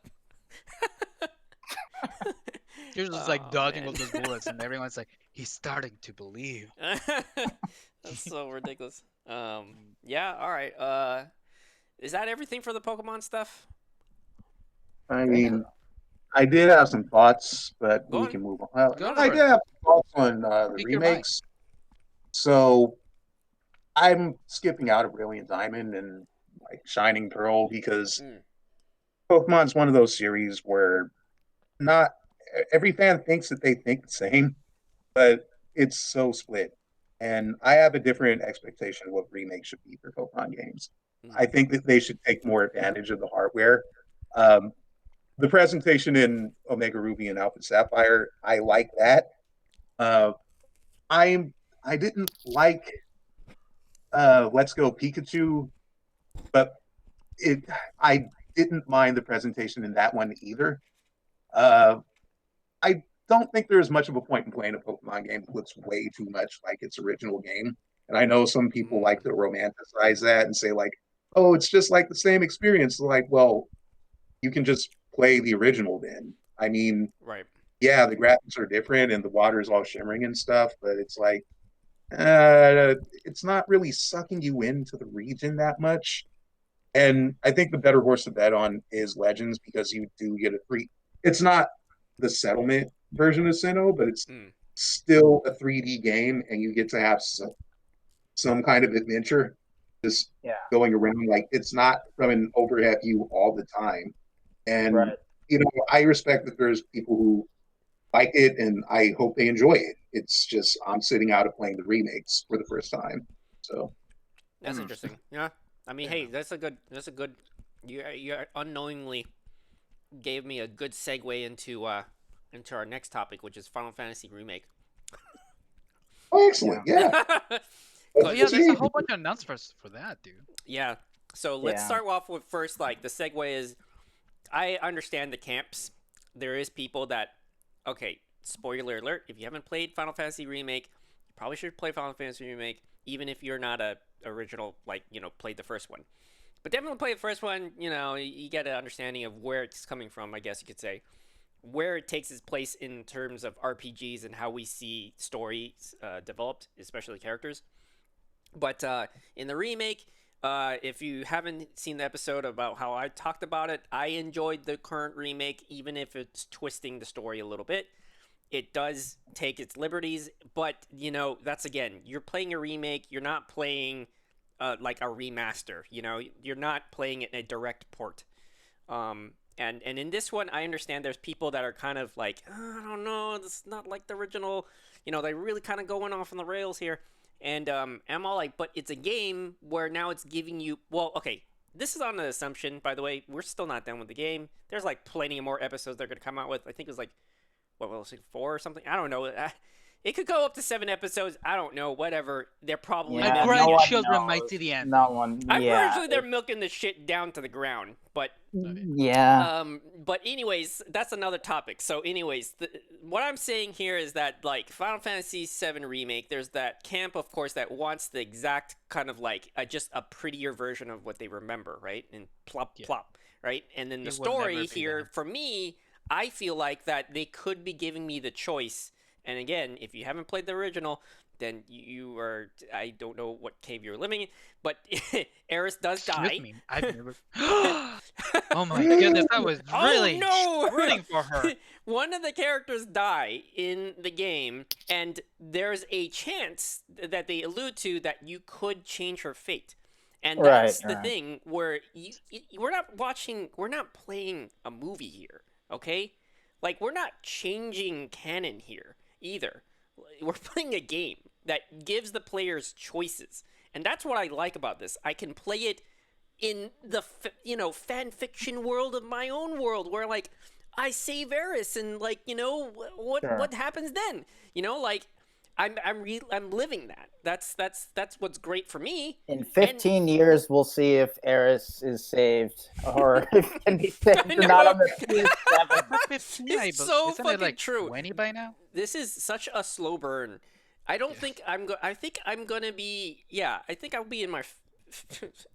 You're just Oh, dodging man. all those bullets, and everyone's like, he's starting to believe. That's so ridiculous. Yeah. All right. Is that everything for the Pokemon stuff? I mean, I did have some thoughts, but Go we on. can move on. Go I for did it. have thoughts on the Speak your mind. remakes. So I'm skipping out of Brilliant Diamond and Shining Pearl because Pokemon's one of those series where not every fan thinks that they think the same, but it's so split. And I have a different expectation of what remakes should be for Pokemon games. I think that they should take more advantage of the hardware. The presentation in Omega Ruby and Alpha Sapphire, I like that. I didn't like Let's Go Pikachu, but I didn't mind the presentation in that one either. I don't think there's much of a point in playing a Pokemon game that looks way too much like its original game. And I know some people like to romanticize that and say oh, it's just like the same experience. Well, you can just play the original then. I mean, right. Yeah, the graphics are different and the water is all shimmering and stuff, but it's it's not really sucking you into the region that much. And I think the better horse to bet on is Legends because you do get a free. It's not the settlement version of Sinnoh, but it's still a 3D game, and you get to have some kind of adventure just going around. It's not from an overhead view all the time. And I respect that there's people who like it, and I hope they enjoy it. It's just I'm sitting out of playing the remakes for the first time, so that's interesting. Yeah, I mean, hey, that's a good. You unknowingly gave me a good segue into our next topic, which is Final Fantasy Remake. Oh, excellent! Yeah. Yeah, there's a whole bunch of announcements for that, dude. Yeah. So let's start off with first. The segue is, I understand the camps. There is people that. Okay, spoiler alert, if you haven't played Final Fantasy Remake, you probably should play Final Fantasy Remake, even if you're not a original, played the first one. But definitely play the first one, you get an understanding of where it's coming from, I guess you could say. Where it takes its place in terms of RPGs and how we see stories developed, especially characters. But in the remake, If you haven't seen the episode about how I talked about it, I enjoyed the current remake, even if it's twisting the story a little bit. It does take its liberties, but that's again, you're playing a remake. You're not playing like a remaster. You're not playing it in a direct port. And in this one, I understand there's people that are kind of like, I don't know, it's not like the original. They really kind of going off on the rails here. And I'm all like, but it's a game where now it's giving you. Well, okay, this is on the assumption, by the way, we're still not done with the game. There's like plenty of more episodes they're gonna come out with. I think it was like, what was it, 4 or something? I don't know. It could go up to 7 episods. I don't know. Whatever. They're probably My Yeah, milking no one grandchildren might knows. see the end. No one. I'm Yeah. pretty sure they're milking the shit down to the ground. But Yeah. but anyways, that's another topic. So anyways, what I'm saying here is that like Final Fantasy VII Remake, there's that camp, of course, that wants the exact kind of like just a prettier version of what they remember, right? And plop, plop, right? And then the It will never story be here, there. for me, I feel like that they could be giving me the choice. And again, if you haven't played the original, then you are, I don't know what cave you're living in, but Eris does die. Excuse me, I've never. Oh my goodness, I was really Oh, no! rooting for her. One of the characters die in the game, and there's a chance that they allude to that you could change her fate. And that's the thing where we're not playing a movie here, okay? Like, we're not changing canon here either. We're playing a game that gives the players choices. And that's what I like about this. I can play it in the fan fiction world of my own world, where like I save Eris and like what happens then, like I'm living that. That's what's great for me. In 15 years, we'll see if Eris is saved or if it can be saved or not on the PS7. 15, It's so isn't fucking it like true. 20 by now? This is such a slow burn. I don't think I think I'm gonna be. Yeah, I think I'll be in my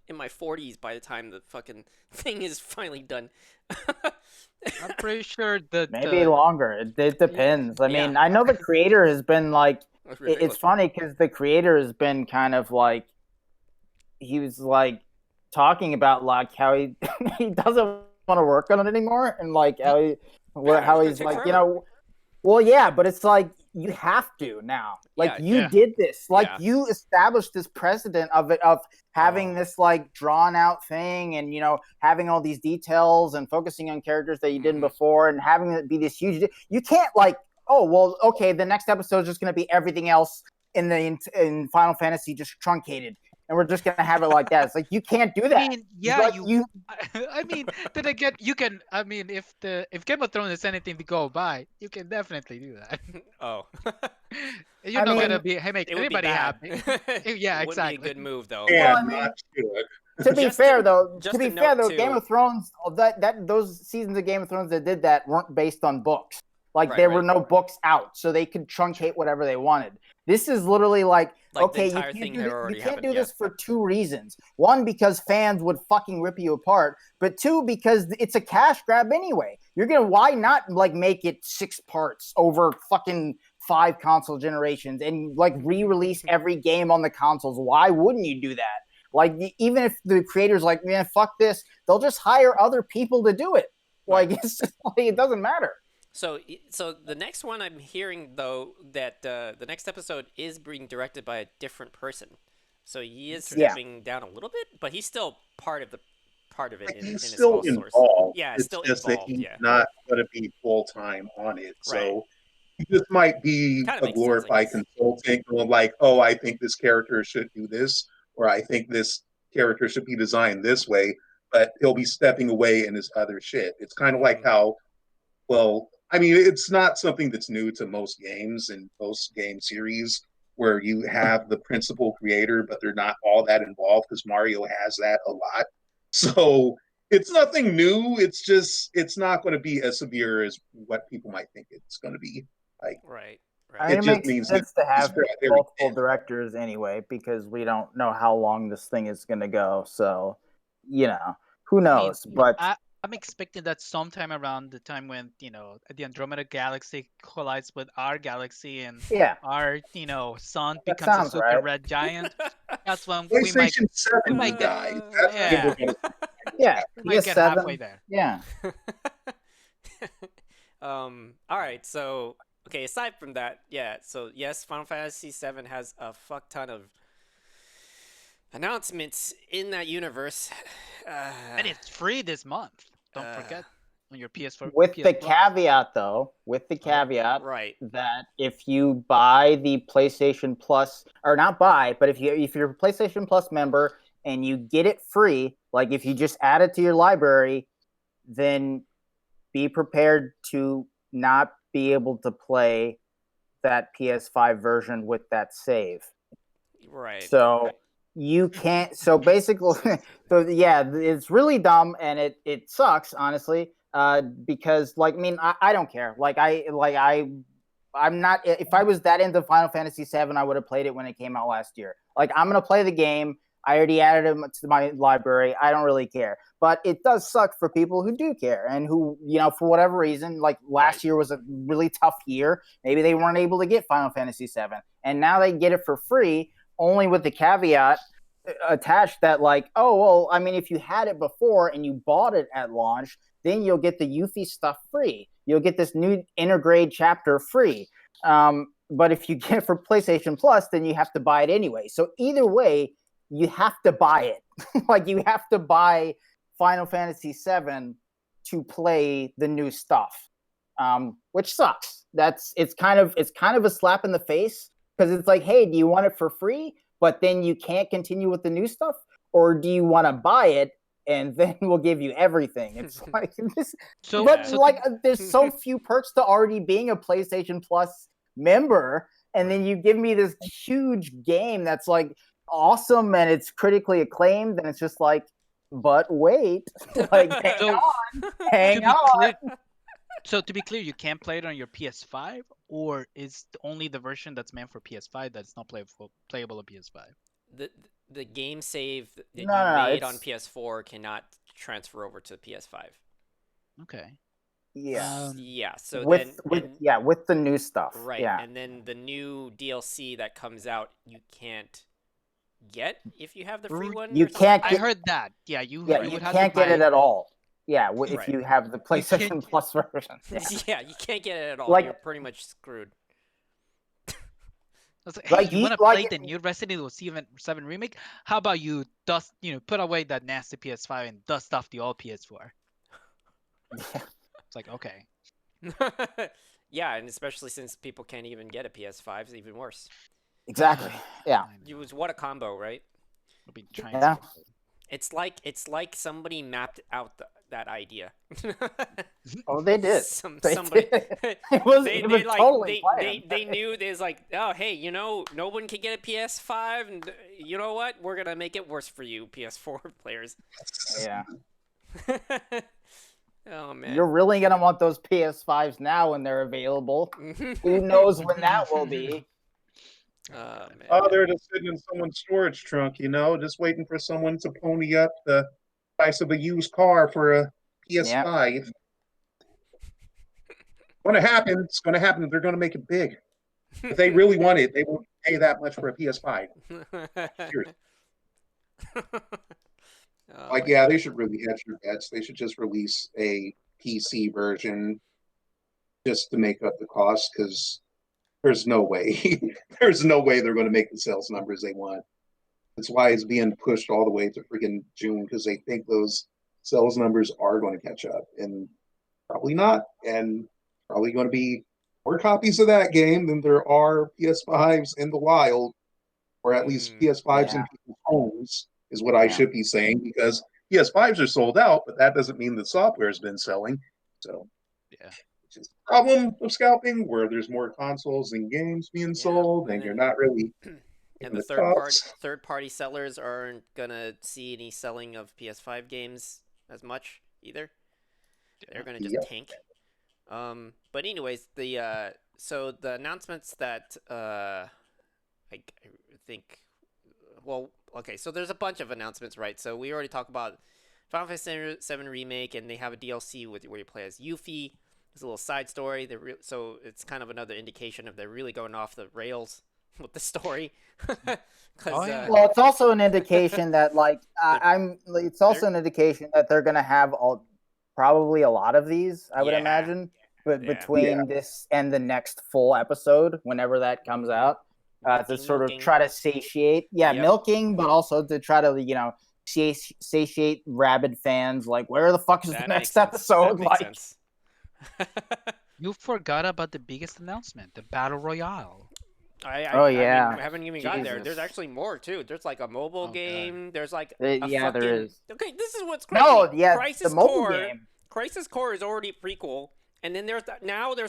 in my 40s by the time the fucking thing is finally done. I'm pretty sure that Maybe longer. It depends. I mean, I know the creator has been like. It's funny because the creator has been kind of like. He was like talking about like how he he doesn't want to work on it anymore, and like how he's like Well, yeah, but it's like you have to now. Like you did this. Like you established this precedent of having this like drawn out thing, and having all these details and focusing on characters that you didn't before, and having it be this huge. You can't like, oh well, okay, the next episode is just going to be everything else in Final Fantasy just truncated. And we're just gonna have it like that. It's like you can't do that. I mean, I mean, then again, you can. I mean, if Game of Thrones is anything to go by, you can definitely do that. Oh, You're not gonna make anybody happy. Yeah, exactly. Would be a good move though. Yeah, Well, I mean, not good. To be fair, though, too, Game of Thrones, those seasons of Game of Thrones that did that weren't based on books. Like there were no books out, so they could truncate whatever they wanted. This is literally like okay, you can't do this for 2 reasons. 1, because fans would fucking rip you apart, but 2, because it's a cash grab anyway. Why not like make it 6 parts over fucking 5 console generations and like re-release every game on the consoles? Why wouldn't you do that? Like even if the creators like, man, fuck this, they'll just hire other people to do it. Like it's just, like, it doesn't matter. So the next one I'm hearing though that the next episode is being directed by a different person. So he is stepping down a little bit, but he's still part of it. He's still involved. Yeah, it's still just involved. That he's not going to be full time on it. So this might be a glorified consultant, going like, "Oh, I think this character should do this, or I think this character should be designed this way." But he'll be stepping away in his other shit. It's kind of like how, well. I mean, it's not something that's new to most games and most game series where you have the principal creator, but they're not all that involved, because Mario has that a lot. So it's nothing new. It's just, it's not going to be as severe as what people might think it's going to be. Like, I mean, it makes sense to have multiple directors anyway, because we don't know how long this thing is going to go. So, who knows? I I'm expecting that sometime around the time when the Andromeda Galaxy collides with our galaxy and Yeah, our sun that becomes a sounds super right. red giant. That's when PlayStation we 7, might get guys. That's when we're yeah gonna Yeah, we might get halfway PS7. there. Yeah. All right. So, okay. Aside from that, yeah. So yes, Final Fantasy VII has a fuck ton of announcements in that universe. And it's free this month. Don't uh, forget on your PS4 With PS the Plus. caveat, though, right. that if you buy the PlayStation Plus, or not buy, but if you're a PlayStation Plus member and you get it free, like if you just add it to your library, then be prepared to not be able to play that PS5 version with that save. Right. So you can't. So basically, so yeah, it's really dumb and it sucks, honestly. Because like, I mean, I don't care. I'm not. If I was that into Final Fantasy VII, I would have played it when it came out last year. Like, I'm gonna play the game. I already added it to my library. I don't really care. But it does suck for people who do care and who, for whatever reason, like last year was a really tough year. Maybe they weren't able to get Final Fantasy VII, and now they get it for free, only with the caveat attached that, like, oh, well, I mean, if you had it before and you bought it at launch, then you'll get the Yuffie stuff free. You'll get this new Intergrade chapter free. But if you get it for PlayStation Plus, then you have to buy it anyway. So either way, you have to buy it. Like, you have to buy Final Fantasy VII to play the new stuff, which sucks. It's kind of a slap in the face, because it's like, hey, do you want it for free, but then you can't continue with the new stuff, or do you want to buy it and then we'll give you everything? It's like this, So, but so like, there's so few perks to already being a PlayStation Plus member, and then you give me this huge game that's like awesome and it's critically acclaimed, and it's just like, but wait, like, hang to be on. clear, to be clear, you can't play it on your PS5, or is only the version that's meant for PS5 that's not playable on PS5? The game save that you No, made on PS4 cannot transfer over to PS5. Okay. Yeah. Yeah. So with then with the new stuff. right, Yeah. and then the new DLC that comes out, you can't get if you have the free one. You or something? can't I get, heard that. Yeah, you you would have can't to get buy it at all. Yeah, if Right. you have the PlayStation Plus version. Yeah. Yeah, you can't get it at all. Like- You're pretty much screwed. I was like, hey, Like, you you- want to like- play the new Resident Evil 7 remake? How about you put away that nasty PS5 and dust off the old PS4? It's like, okay. Yeah, and especially since people can't even get a PS5, it's even worse. Exactly. Yeah. It was what a combo, right? I'll be trying Yeah. to. It's like somebody mapped out that idea. Oh, they did. They Somebody. did. It was totally planned. they knew there's like, oh hey, no one can get a PS5, and you know what? We're gonna make it worse for you, PS4 players. Yeah. Oh man. You're really gonna want those PS5s now when they're available. Who knows when that will be? Oh man. Oh, they're just sitting in someone's storage trunk, just waiting for someone to pony up the price of a used car for a PS5. Going to happen. It's going to happen. They're going to make it big. If they really want it, they won't pay that much for a PS5. Seriously. Oh, Like, yeah, they should really hedge their bets. They should just release a PC version just to make up the cost, because there's no way. There's no way they're going to make the sales numbers they want. That's why it's being pushed all the way to freaking June, because they think those sales numbers are going to catch up, and probably not. And probably going to be more copies of that game than there are PS5s in the wild, or at least PS5s in people's homes, is what I should be saying, because PS5s are sold out, but that doesn't mean the software has been selling. So, Yeah. which is the problem of scalping, where there's more consoles and games being sold, and you're not really. And the third party sellers aren't gonna see any selling of PS5 games as much either. They're gonna just tank. But anyways, so the announcements that I think, well, okay, so there's a bunch of announcements, right? So we already talked about Final Fantasy VII Remake, and they have a DLC where you play as Yuffie. It's a little side story. So it's kind of another indication of they're really going off the rails with the story. Well, it's also an indication that It's also an indication that they're gonna have probably a lot of these. I would imagine, but between this and the next full episode, whenever that comes out, to sort of try to satiate, milking, but also to try to satiate rabid fans. Like, where the fuck is the next episode? Like. You forgot about the biggest announcement, the Battle Royale. I haven't even got there. There's actually more too. There's like a mobile game. God. There's like there is. Okay, this is what's crazy. No, yeah, Crisis the mobile Core. game. Crisis Core is already a prequel, and then there's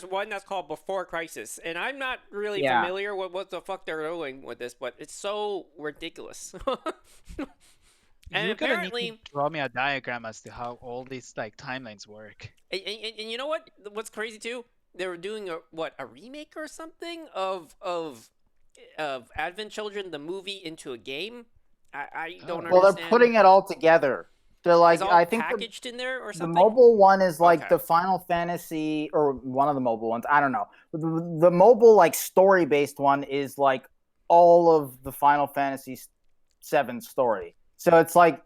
one that's called Before Crisis, and I'm not really familiar with what the fuck they're doing with this, but it's so ridiculous. And apparently, need to draw me a diagram as to how all these timelines work. And you know what? What's crazy too? They were doing a remake or something of Advent Children the movie into a game. I don't understand. Well, they're putting it all together. They're like, I think packaged in there or something. The mobile one is like the Final Fantasy, or one of the mobile ones. I don't know. The mobile story based one is like all of the Final Fantasy VII story. So it's like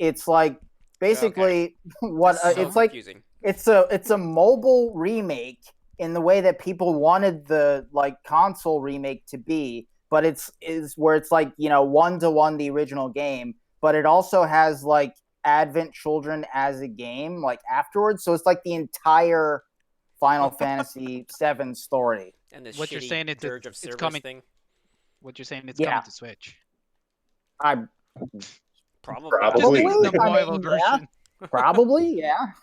basically what it's like. Confusing. It's a mobile remake in the way that people wanted the console remake to be, but is where it's 1-to-1 the original game, but it also has Advent Children as a game afterwards. So it's the entire Final Fantasy VII story. And what you're saying it's coming thing. What you're saying it's coming to Switch. Probably. The mobile version. Probably, yeah.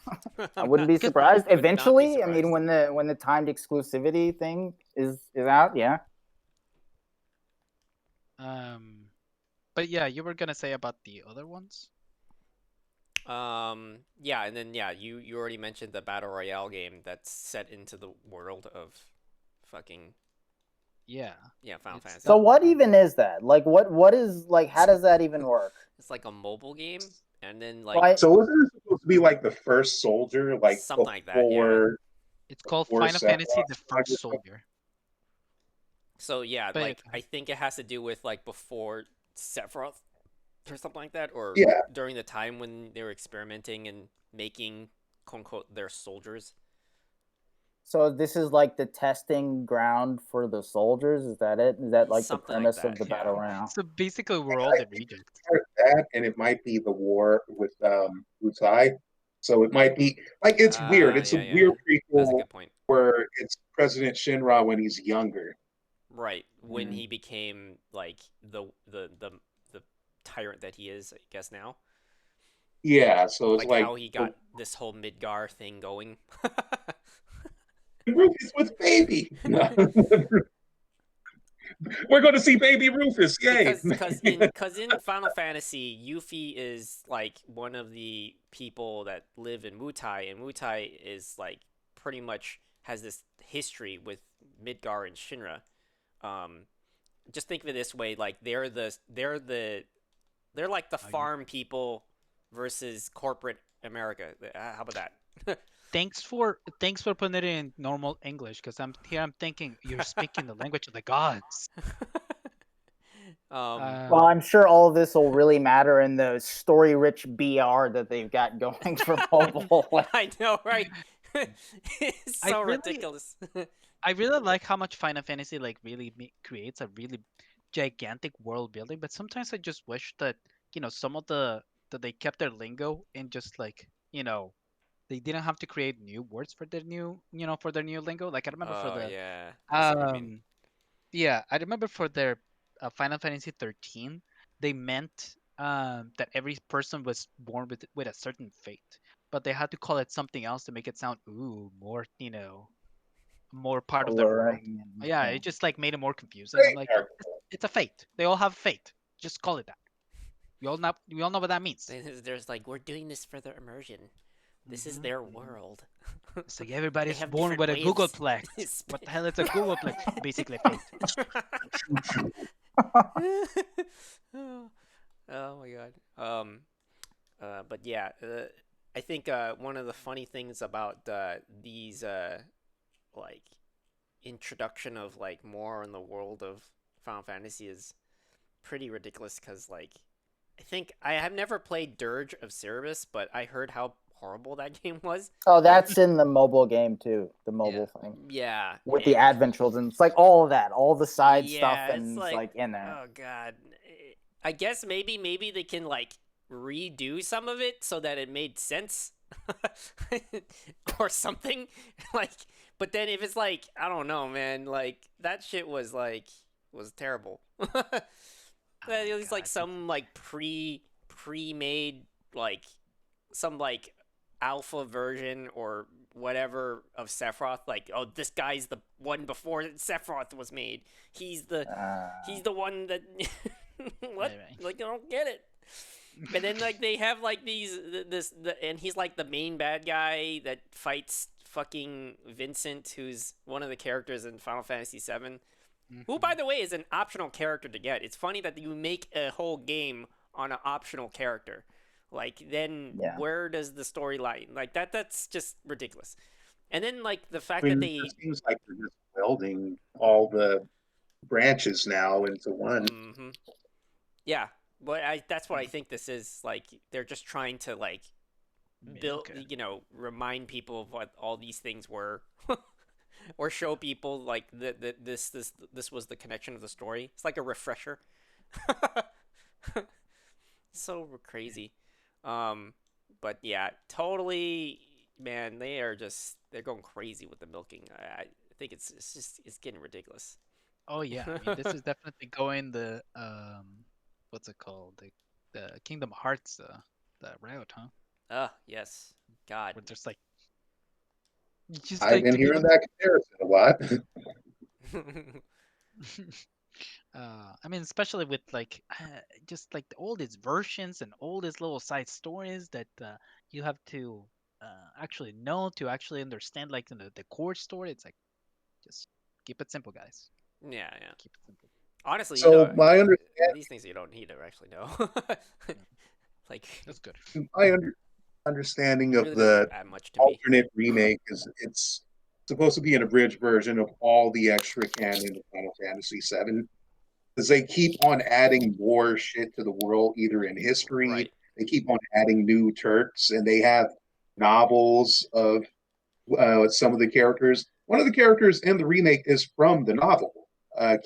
I wouldn't be surprised. Eventually, I mean, when the timed exclusivity thing is out, yeah. But yeah, you were gonna say about the other ones. Yeah, and then you already mentioned the Battle Royale game that's set into the world of fucking Final Fantasy. So what even is that? What is how does that even work? It's like a mobile game, and then So isn't it supposed to be the first soldier, something like that? Yeah. It's called Final Fantasy: The First Soldier. So I think it has to do with before Sephiroth or something like that, or during the time when they were experimenting and making quote unquote their soldiers. So this is the testing ground for the soldiers. Is that it? Is that the premise of the battle royale? So basically, we're all the rejects. That, and it might be the war with Utai. So it might be it's weird. It's a weird prequel where it's President Shinra when he's younger. Right, when he became the tyrant that he is, I guess now. Yeah, so it's how he got this whole Midgar thing going. Rufus with baby. No. We're going to see baby Rufus. Yay! Because in Final Fantasy, Yuffie is one of the people that live in Wutai, and Wutai is pretty much has this history with Midgar and Shinra. Just think of it this way: they're the farm people versus corporate America. How about that? Thanks for putting it in normal English, because I'm thinking you're speaking the language of the gods. Well, I'm sure all of this will really matter in the story-rich BR that they've got going for mobile. I know, right? It's so ridiculous. I really like how much Final Fantasy really creates a really gigantic world building, but sometimes I just wish that some of that they kept their lingo and just they didn't have to create new words for their new lingo. I remember I remember for their Final Fantasy 13, they meant that every person was born with a certain fate, but they had to call it something else to make it sound more more part of the world. Yeah, it just made it more confusing. I'm it's a fate. They all have fate. Just call it that. We all know what that means. There's we're doing this for their immersion. This is their world. So everybody's born with a Googleplex. What the hell is a Googleplex? Basically fate. Oh my god. But yeah, I think one of the funny things about these like introduction of like more in the world of Final Fantasy is pretty ridiculous because like I think I have never played Dirge of Cerberus, but I heard how horrible that game was. Oh, that's in the mobile game too. The mobile thing Yeah, with the and advent children. It's like all of that, all the side stuff, yeah, it's and it's like in there. oh god. I guess maybe they can like redo some of it so that it made sense or something. Like, but then if it's like I don't know, man, like that shit was terrible. Oh my It was like god. some like pre-made like some like alpha version or whatever of Sephiroth. Like, oh, this guy's the one before Sephiroth was made. He's the one that what? Right. Like, I don't get it. And then like they have like and he's like the main bad guy that fights fucking Vincent, who's one of the characters in Final Fantasy VII. Who, by the way, is an optional character to get. It's funny that you make a whole game on an optional character. Like, then Yeah. where does the story lie? Like, that's just ridiculous. And then, like, the I fact mean, that they... it seems like they're just welding all the branches now into one. Mhm. Yeah, but that's what I think this is. Like, they're just trying to, like, build, Okay. remind people of what all these things were. Or show people, like, that this was the connection of the story. It's like a refresher. So crazy. But yeah, totally, man. They're going crazy with the milking. I think it's getting ridiculous. Oh yeah, I mean this is definitely going the what's it called? The Kingdom Hearts the route, huh? Yes, God. Where there's like you just I've like been to be hearing that comparison a lot. I mean especially with like just like all these versions and all these little side stories that you have to actually know to actually understand like the core story. It's like just keep it simple, guys. Yeah. Keep it simple. Honestly, So these things you don't need to actually know. Like, That's good. my understanding it of really the doesn't add much to me. alternate remake is it's supposed to be an abridged version of all the extra canon of Final Fantasy VII. Because they keep on adding more shit to the world, either in history, Right. they keep on adding new Turks, and they have novels of some of the characters. One of the characters in the remake is from the novel,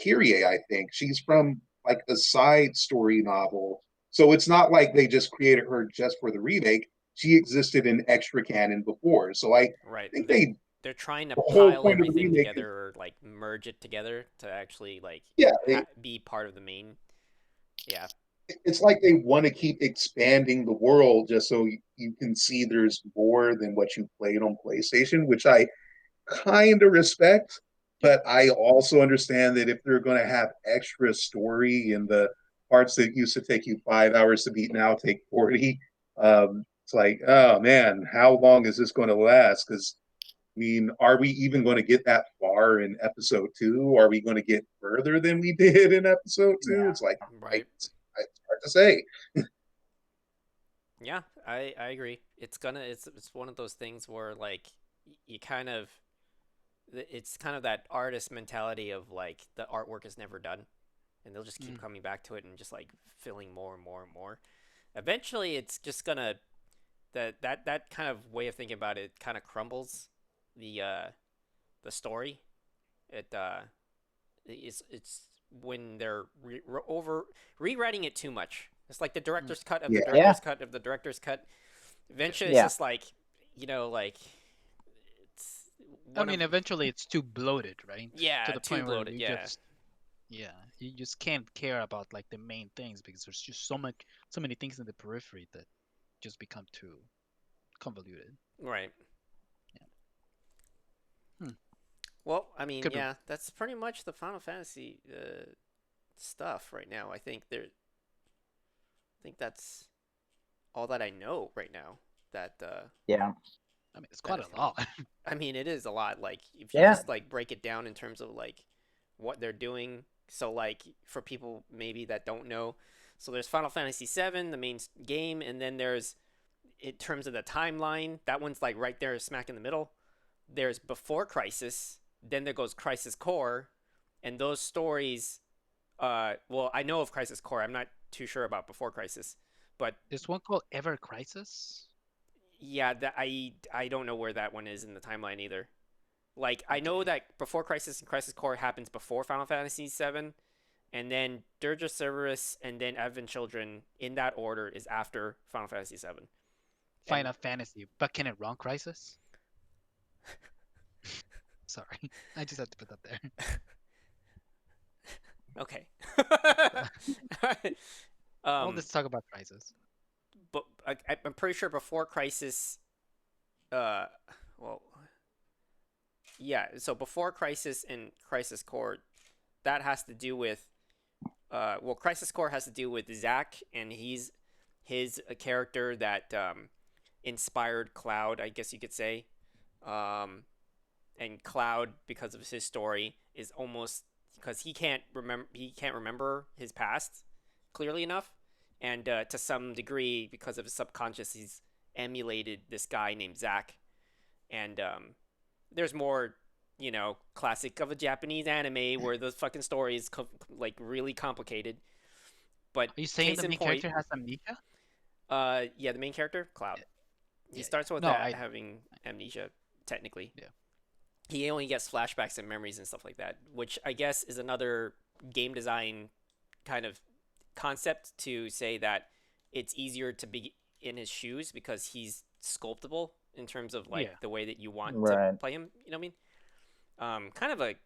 Kyrie, I think. She's from like a side story novel. So it's not like they just created her just for the remake. She existed in extra canon before. So I Right. think They're trying to the whole pile point of the everything remake is, together or like merge it together to actually like yeah, be part of the main. Yeah. it's like they want to keep expanding the world just so you can see there's more than what you played on PlayStation, which I kind of respect. But I also understand that if they're going to have extra story in the parts that used to take you 5 hours to beat now take 40, it's like, oh man, how long is this going to last? Because I mean, are we even going to get that far in episode 2? Are we going to get further than we did in episode 2? Yeah. It's like, Right. it's hard to say. Yeah, I agree. It's one of those things where like you kind of it's kind of that artist mentality of like the artwork is never done and they'll just keep coming back to it and just like filling more and more and more. Eventually it's just gonna that kind of way of thinking about it kind of crumbles the story. It's when they're rewriting it too much. It's like the director's cut of the Yeah. director's cut of the director's cut. Eventually, it's Yeah. just like like it's I one mean, of eventually it's too bloated, right? yeah, To the too point where bloated. you Yeah, just, yeah, you just can't care about like the main things because there's just so many things in the periphery that just become too convoluted. right. Hmm. Well, I mean, Could be. yeah, that's pretty much the Final Fantasy stuff right now. I think that's all that I know right now. That Yeah. I mean, it's that quite is a lot. I mean, it is a lot. Like, if you Yeah. just like break it down in terms of like what they're doing. So, like, for people maybe that don't know, so there's Final Fantasy VII, the main game, and then there's in terms of the timeline, that one's like right there, smack in the middle. There's Before Crisis, then there goes Crisis Core, and those stories. Well, I know of Crisis Core. I'm not too sure about Before Crisis, but There's one called Ever Crisis. yeah, I don't know where that one is in the timeline either. Like I know that Before Crisis and Crisis Core happens before Final Fantasy VII, and then Dirge of Cerberus and then Advent Children in that order is after Final Fantasy VII. Final Fantasy, but can it run Crisis? Sorry, I just had to put that there. Okay. Well, let's talk about Crisis. But I'm pretty sure Before Crisis. Well, yeah. So Before Crisis and Crisis Core, that has to do with. Well, Crisis Core has to do with Zack, and he's a character that inspired Cloud, I guess you could say. And Cloud, because of his story, is almost because he can't remember his past clearly enough, and to some degree, because of his subconscious, he's emulated this guy named Zack, and there's more, classic of a Japanese anime where the fucking story is like really complicated. But Are you saying case the in main point, character has amnesia? yeah, the main character, Cloud. He Yeah. starts with No, that having amnesia, technically. Yeah. He only gets flashbacks and memories and stuff like that, which I guess is another game design kind of concept to say that it's easier to be in his shoes because he's sculptable in terms of like Yeah. the way that you want to Right. play him. You know what I mean? Kind of I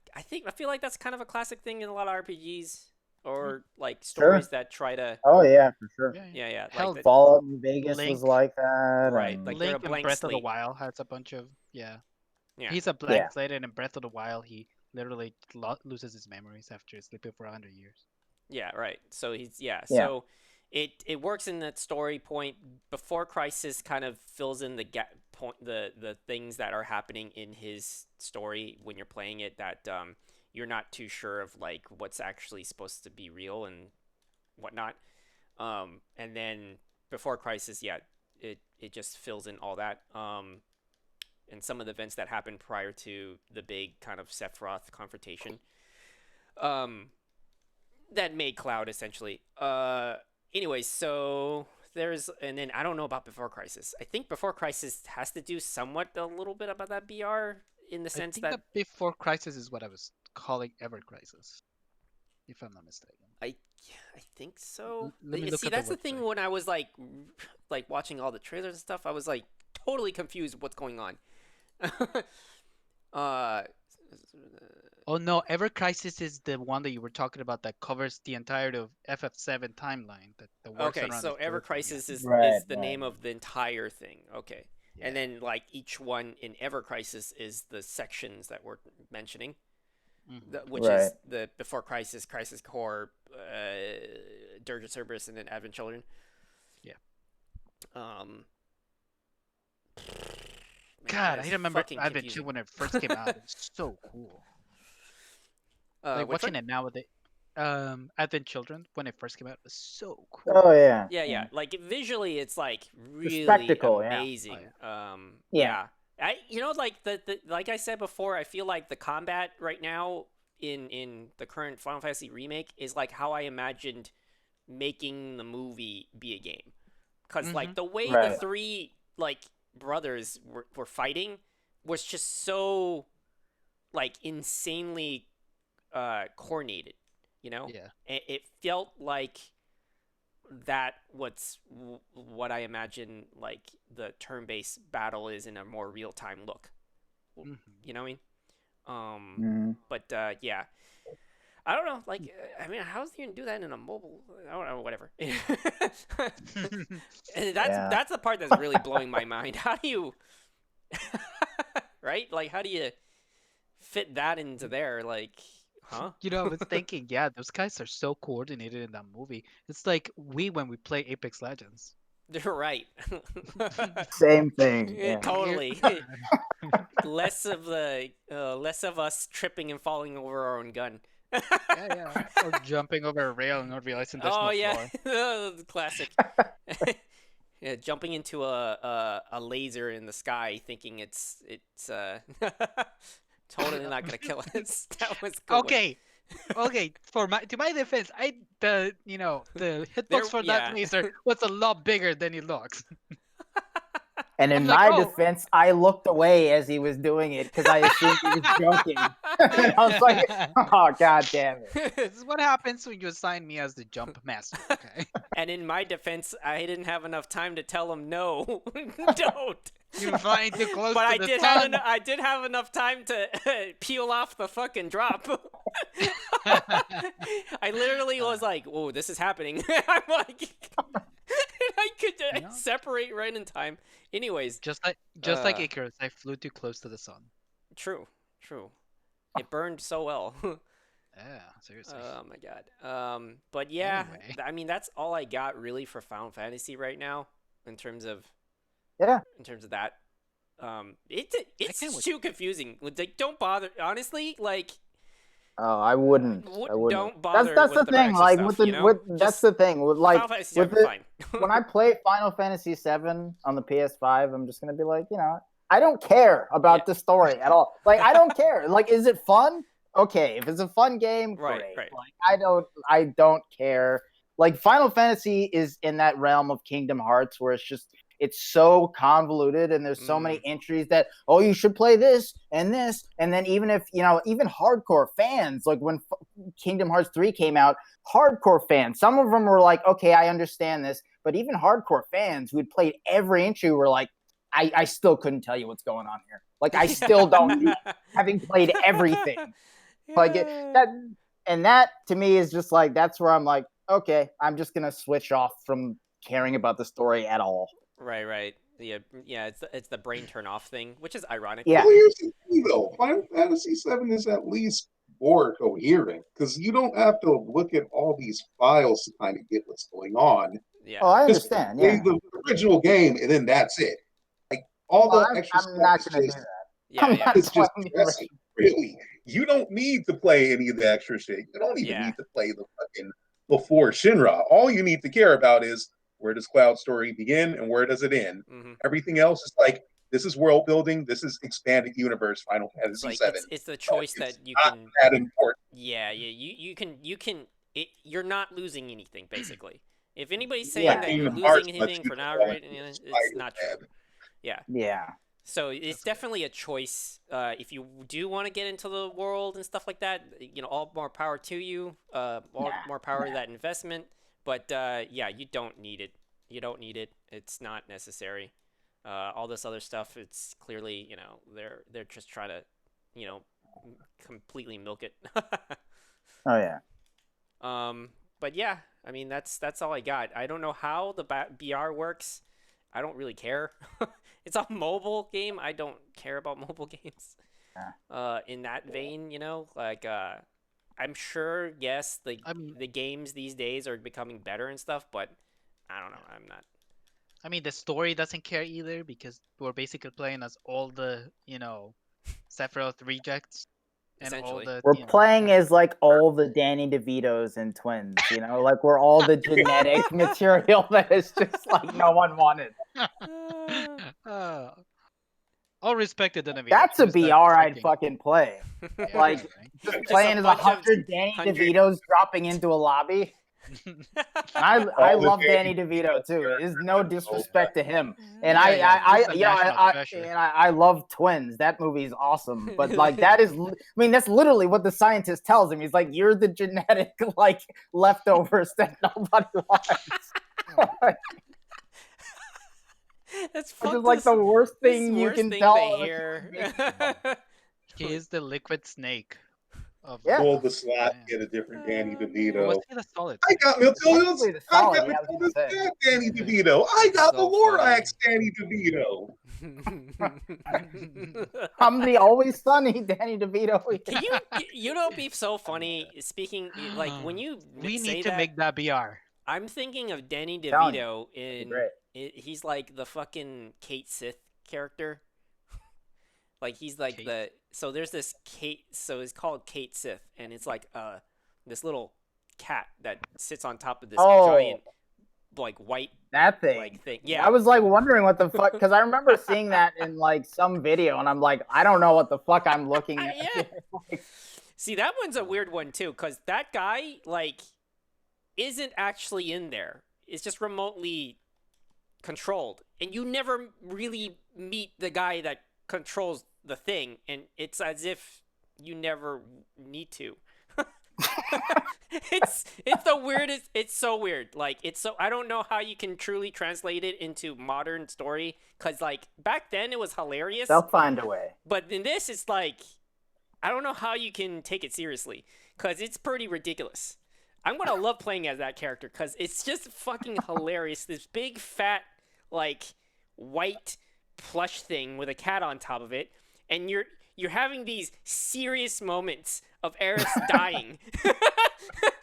feel like that's kind of a classic thing in a lot of RPGs or like stories that try to. Oh yeah, for sure. Yeah. Hell, Like the, Fallout New Vegas Link. was like that. Right, and- like they're a Link in blank Breath of the slate. Wild has a bunch of Yeah. He's a blank Yeah. slate, and in Breath of the Wild, he literally loses his memories after sleeping for 100 years. Yeah, right. So he's Yeah. So it works in that story point. Before Crisis kind of fills in the gap point, the things that are happening in his story when you're playing it that you're not too sure of like what's actually supposed to be real and whatnot. And then Before Crisis, yeah, it just fills in all that. And some of the events that happened prior to the big kind of Sephiroth confrontation. That made Cloud essentially. Anyways, so and then I don't know about Before Crisis. I think Before Crisis has to do somewhat a little bit about that BR in the sense I think that Before Crisis is what I was calling Ever Crisis, if I'm not mistaken. I think so. Let me look See, at the that's the thing. website. When I was like watching all the trailers and stuff, I was like totally confused what's going on. Oh no, Ever Crisis is the one that you were talking about that covers the entirety of FF7 timeline. That works Okay, around so the Ever third one, Crisis is Right, the name right. of the entire thing. Okay. yeah. And then like each one in Ever Crisis is the sections that we're mentioning, Mhm. which is Right. the Before Crisis, Crisis Core, Dirge of Cerberus, and then Advent Children. Yeah. Man, God, that I is remember fucking Advent confusing. when it first came out. It's so cool. Like Which watching one? it now with the Advent Children when it first came out was so cool. Oh yeah. Yeah. Like visually, it's like really spectacle, yeah. amazing. Oh, Yeah. Like the like I said before, I feel like the combat right now in the current Final Fantasy remake is like how I imagined making the movie be a game. Because like the way the Right. three like brothers were fighting was just so like insanely coordinated, Yeah. it felt like that what I imagine like the turn-based battle is in a more real-time look. Mhm. You know what I mean? Mhm. But yeah, I don't know. Like, I mean, how's you gonna do that in a mobile? I don't know. Whatever. And Yeah. that's the part that's really blowing my mind. How do you, right? Like, how do you fit that into there? Like, huh? I was thinking, yeah, those guys are so coordinated in that movie. It's like when we play Apex Legends. You're right. Same thing. Yeah. Totally. less of us tripping and falling over our own gun. Yeah. Or jumping over a rail and not realizing there's Oh no yeah, floor. Oh, classic. Yeah, jumping into a laser in the sky, thinking it's totally not gonna kill us. That was a good one. Okay. To my defense, the hitbox for yeah. that laser was a lot bigger than it looks. And in I'm like, my oh. defense, I looked away as he was doing it because I assumed he was joking. And I was like, oh, God damn it. This is what happens when you assign me as the jump master. Okay. And in my defense, I didn't have enough time to tell him no, don't. You're flying too close But to the sun. I did have enough time to peel off the fucking drop. I literally was like, "Whoa, this is happening." I'm like, and I could separate right in time. Anyways, just like Icarus, I flew too close to the sun. True. It burned so well. Yeah, seriously. Oh my god. But yeah, Anyway. I mean that's all I got really for Final Fantasy right now in terms of Yeah. that. It's wait. too confusing. Like, don't bother. Honestly, like. Oh, I wouldn't. Don't bother. That's the with thing. extra Like stuff, that's the thing. With like Final Fantasy with VII, fine. when I play Final Fantasy VII on the PS5, I'm just gonna be like, I don't care about the story at all. Like, I don't care. Like, is it fun? Okay, if it's a fun game, great. Right. Like, I don't care. Like, Final Fantasy is in that realm of Kingdom Hearts where it's so convoluted and there's so many entries that, you should play this, and then even if, even hardcore fans, like when Kingdom Hearts 3 came out, hardcore fans, some of them were like, okay, I understand this, but even hardcore fans who had played every entry were like, I still couldn't tell you what's going on here. Like, I still don't, having played everything. Like that to me is just like, that's where I'm like, okay, I'm just gonna switch off from caring about the story at all. Right. Yeah. It's the brain turn off thing, which is ironic. Yeah. Well, here's the thing, though. Final Fantasy VII is at least more coherent because you don't have to look at all these files to kind of get what's going on. Yeah. Oh, I Just understand. play Yeah. the original game, and then that's it. Like all the extra I'm not stuff gonna is do just, Yeah. it's just dressing. Really, you don't need to play any of the extra shit. You don't even need to play the fucking before Shinra. All you need to care about is, where does Cloud Story begin and where does it end? Mm-hmm. Everything else is like, this is world building, this is expanded universe Final Fantasy VII. It's the choice that you not can. That important. Yeah. You can. You're not losing anything basically. If anybody's saying that you're losing anything for now, right? It's not true. Yeah. Yeah. So it's definitely a choice. If you do want to get into the world and stuff like that, all more power to you. More power to that investment. But you don't need it. You don't need it. It's not necessary. All this other stuff, it's clearly, they're just trying to, completely milk it. Oh yeah. But yeah, I mean that's all I got. I don't know how the BR works. I don't really care. It's a mobile game. I don't care about mobile games. Yeah. In that vein, I'm sure, yes, the games these days are becoming better and stuff, but I don't know. I'm not. I mean, the story doesn't care either because we're basically playing as all the, Sephiroth rejects. And all the, we're playing as like all the Danny DeVitos and twins, like we're all the genetic material that is just like no one wanted. All respected DeVito. That's a BR I'd fucking play. Yeah, like right? playing as 100 Danny DeVitos dropping into a lobby. I love Danny DeVito too. There's no disrespect to him, and I love Twins. That movie's awesome. But like that's literally what the scientist tells him. He's like, you're the genetic like leftovers that nobody wants. That's which is like the worst thing you can tell. He is the liquid snake. Pull the slot, get a different Danny DeVito. Was he the solid? I got Matilda's Danny DeVito. I got the Lorax Danny DeVito. I'm the always sunny Danny DeVito. Can you know, be so funny. Speaking like when you we need to make that BR. I'm thinking of Danny DeVito he's like the fucking Kate Sith character. Like he's like Kate. So there's this Kate, so it's called Kate Sith, and it's like this little cat that sits on top of this giant like white That thing. like thing. Yeah. I was like wondering what the fuck, because I remember seeing that in like some video, and I'm like, I don't know what the fuck I'm looking at. Yeah. See, that one's a weird one too, because that guy like isn't actually in there. It's just remotely controlled, and you never really meet the guy that controls the thing, and it's as if you never need to. it's the weirdest. It's so weird. Like it's so I don't know how you can truly translate it into modern story, because like back then it was hilarious, They'll find a way. but in this it's like I don't know how you can take it seriously, because it's pretty ridiculous. I'm gonna love playing as that character because it's just fucking hilarious. This big fat like white plush thing with a cat on top of it, and you're having these serious moments of Eris dying.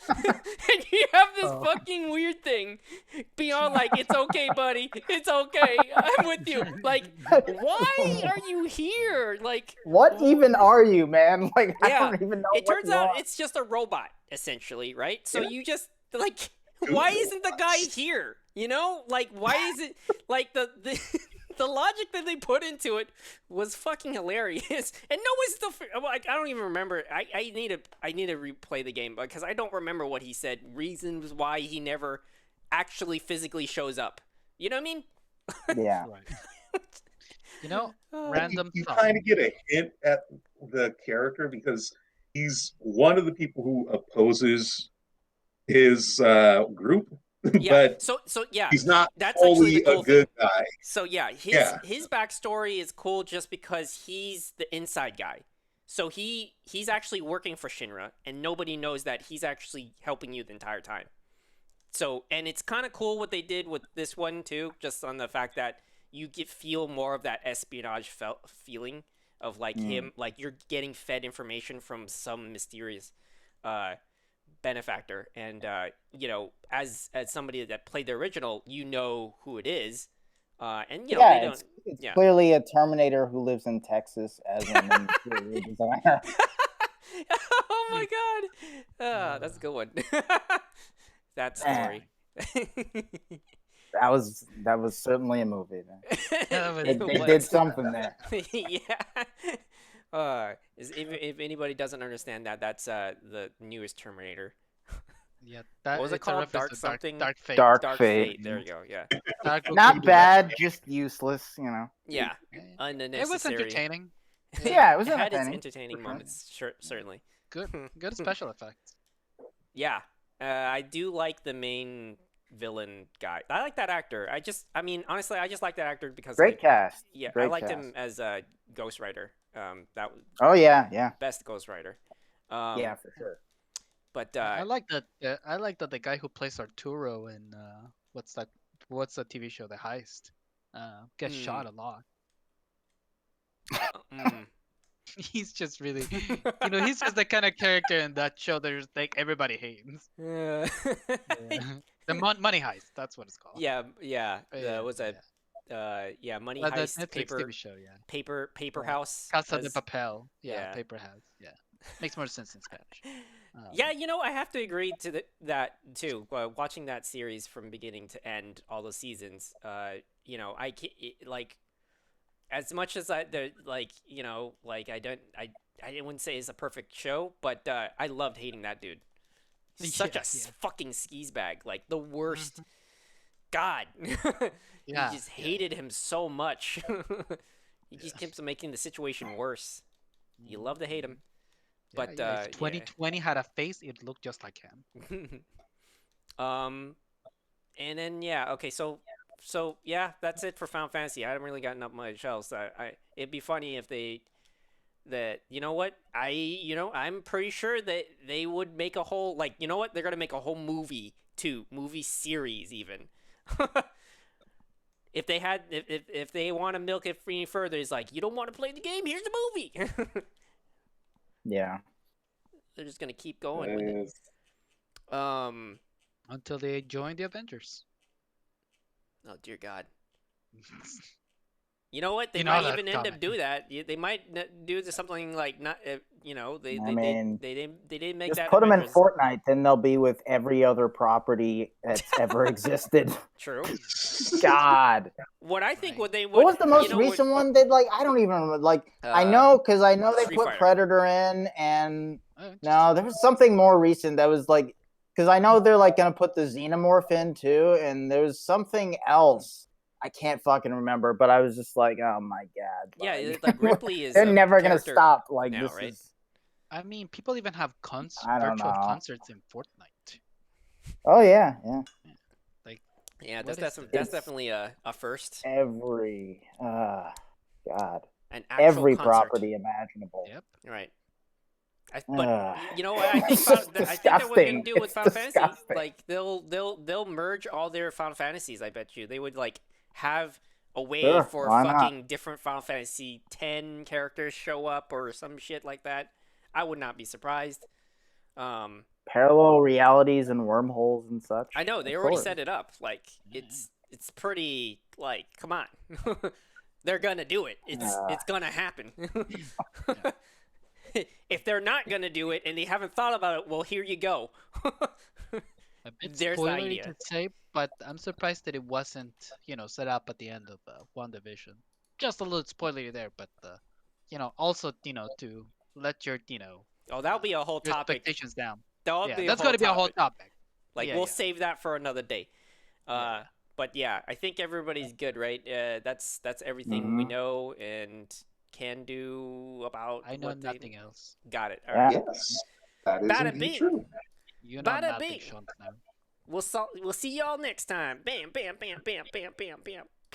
And you have this fucking weird thing beyond like, it's okay, buddy. It's okay. I'm with you. Like, why are you here? Like, What even are you, man? Like, I yeah, don't even know. it what turns you out are. it's just a robot, essentially, right? So Yeah. you just, like, why isn't the guy here? You know? Like, why is it, like, the the logic that they put into it was fucking hilarious. And no one's still, like, I don't even remember. I need to replay the game because I don't remember what he said. Reasons why he never actually physically shows up. You know what I mean? Yeah. Right. You know, Oh. random You thought. kind of get a hint at the character because he's one of the people who opposes his group, Yeah. but So yeah, he's not that's actually the fully cool a good thing. guy. So yeah, Yeah. his backstory is cool just because he's the inside guy. So he's actually working for Shinra, and nobody knows that he's actually helping you the entire time. So, and it's kind of cool what they did with this one too, just on the fact that you feel more of that espionage feeling of like him, like you're getting fed information from some mysterious benefactor, and you know, as somebody that played the original, you know who it is, and you know they Yeah, don't. it's Yeah. clearly a Terminator who lives in Texas as an interior designer. Oh my god, that's a good one. That story. That was certainly a movie. Man. Yeah, but They What? did something there. Yeah. If anybody doesn't understand that, that's the newest Terminator. yeah, that What was it it's a called? reference Dark to something? Dark Fate. Dark Dark Fate. Fate. There you go. Yeah. Dark Not Goku. bad, just useless. You know. Yeah. Yeah. Unnecessary. It was entertaining. Yeah, it was It had its entertaining. entertaining moments, certainly. Good special effects. Yeah. I do like the main villain guy. I like that actor. I mean, honestly, I just like that actor because Great like, cast. yeah, I Great liked cast. him as a Ghost Rider. That was Oh yeah. best Ghost Rider. Yeah, for sure. But I like that. I like that the guy who plays Arturo in what's that? What's the TV show? The Heist. Gets shot a lot. mm. He's just really, he's just the kind of character in that show that like everybody hates. Yeah. The Money Heist. That's what it's called. yeah. Yeah, Was that? Money The heist, Netflix paper, TV show. Yeah. paper Yeah. house. Casa de as- Papel. Yeah, yeah. Paper House. Yeah. Makes more sense in Spanish. Yeah, I have to agree to that too. Watching that series from beginning to end, all the seasons, I like as much as I wouldn't say it's a perfect show, but I loved hating that dude. He's such Yeah, a fucking skis bag, like the worst. God, Yeah, you just hated him so much. He just keeps making the situation worse. You love to hate him. Yeah, But yeah, if 2020 had a face, it looked just like him. And then okay, so yeah, that's it for Final Fantasy. I haven't really gotten up much else. It'd be funny if I'm pretty sure that they would make a whole they're gonna make a whole movie series even. If they want to milk it any further, it's like, you don't want to play the game, here's the movie. Yeah. They're just gonna keep going with it. Until they join the Avengers. Oh dear God. You know what? They You know might that even end up comment. do that. They might do something like not. They I mean, they didn't make Just that put them in Avengers. Fortnite, then they'll be with every other property that's ever existed. True. God. What I think Right. what they would. What was the most you know, what- recent one? They like I don't even remember. Like I Uh, know because I know they Street put Fighter. Predator in, and Oh, no, there was something more recent that was like because I know they're like gonna put the Xenomorph in too, and there's something else I can't fucking remember. But I was just like, oh my god, Yeah, like Ripley is. they're a never gonna character stop. Like now, this right? is. I mean, people even have I don't virtual know. concerts in Fortnite. Oh yeah, yeah. Like, Yeah, What that's is that's this? definitely a first. Every God, An actual every concert. property imaginable. yep. Right. But Ugh. you know what? I think It's just I think they're what they're gonna disgusting. do with It's Final Fantasy. disgusting. Like they'll merge all their Final Fantasies. I bet you they would like have a way Sure, for why not? fucking different Final Fantasy 10 characters show up or some shit like that. I would not be surprised. Parallel realities and wormholes and such. I know they Of already course. set it up. Like it's pretty like come on. They're gonna do it. It's gonna happen. If they're not gonna do it and they haven't thought about it, well, here you go. A bit There's the spoilery idea. to say, but I'm surprised that it wasn't, set up at the end of WandaVision. Just a little spoilery there, but also, to let your, Oh, that'll be a whole your topic. expectations down. That'll Yeah, be that's going to be a whole topic. Like Yeah, we'll yeah. save that for another day. Yeah. But yeah, I think everybody's good, right? That's everything we Mhm. know and can do about. I know what they- nothing else. Got it. All Yeah. right. Yes, that is Bada indeed bing. true. You know Bada nothing, bing. Sean Snow. We'll see y'all next time. Bam, bam, bam, bam, bam, bam, bam.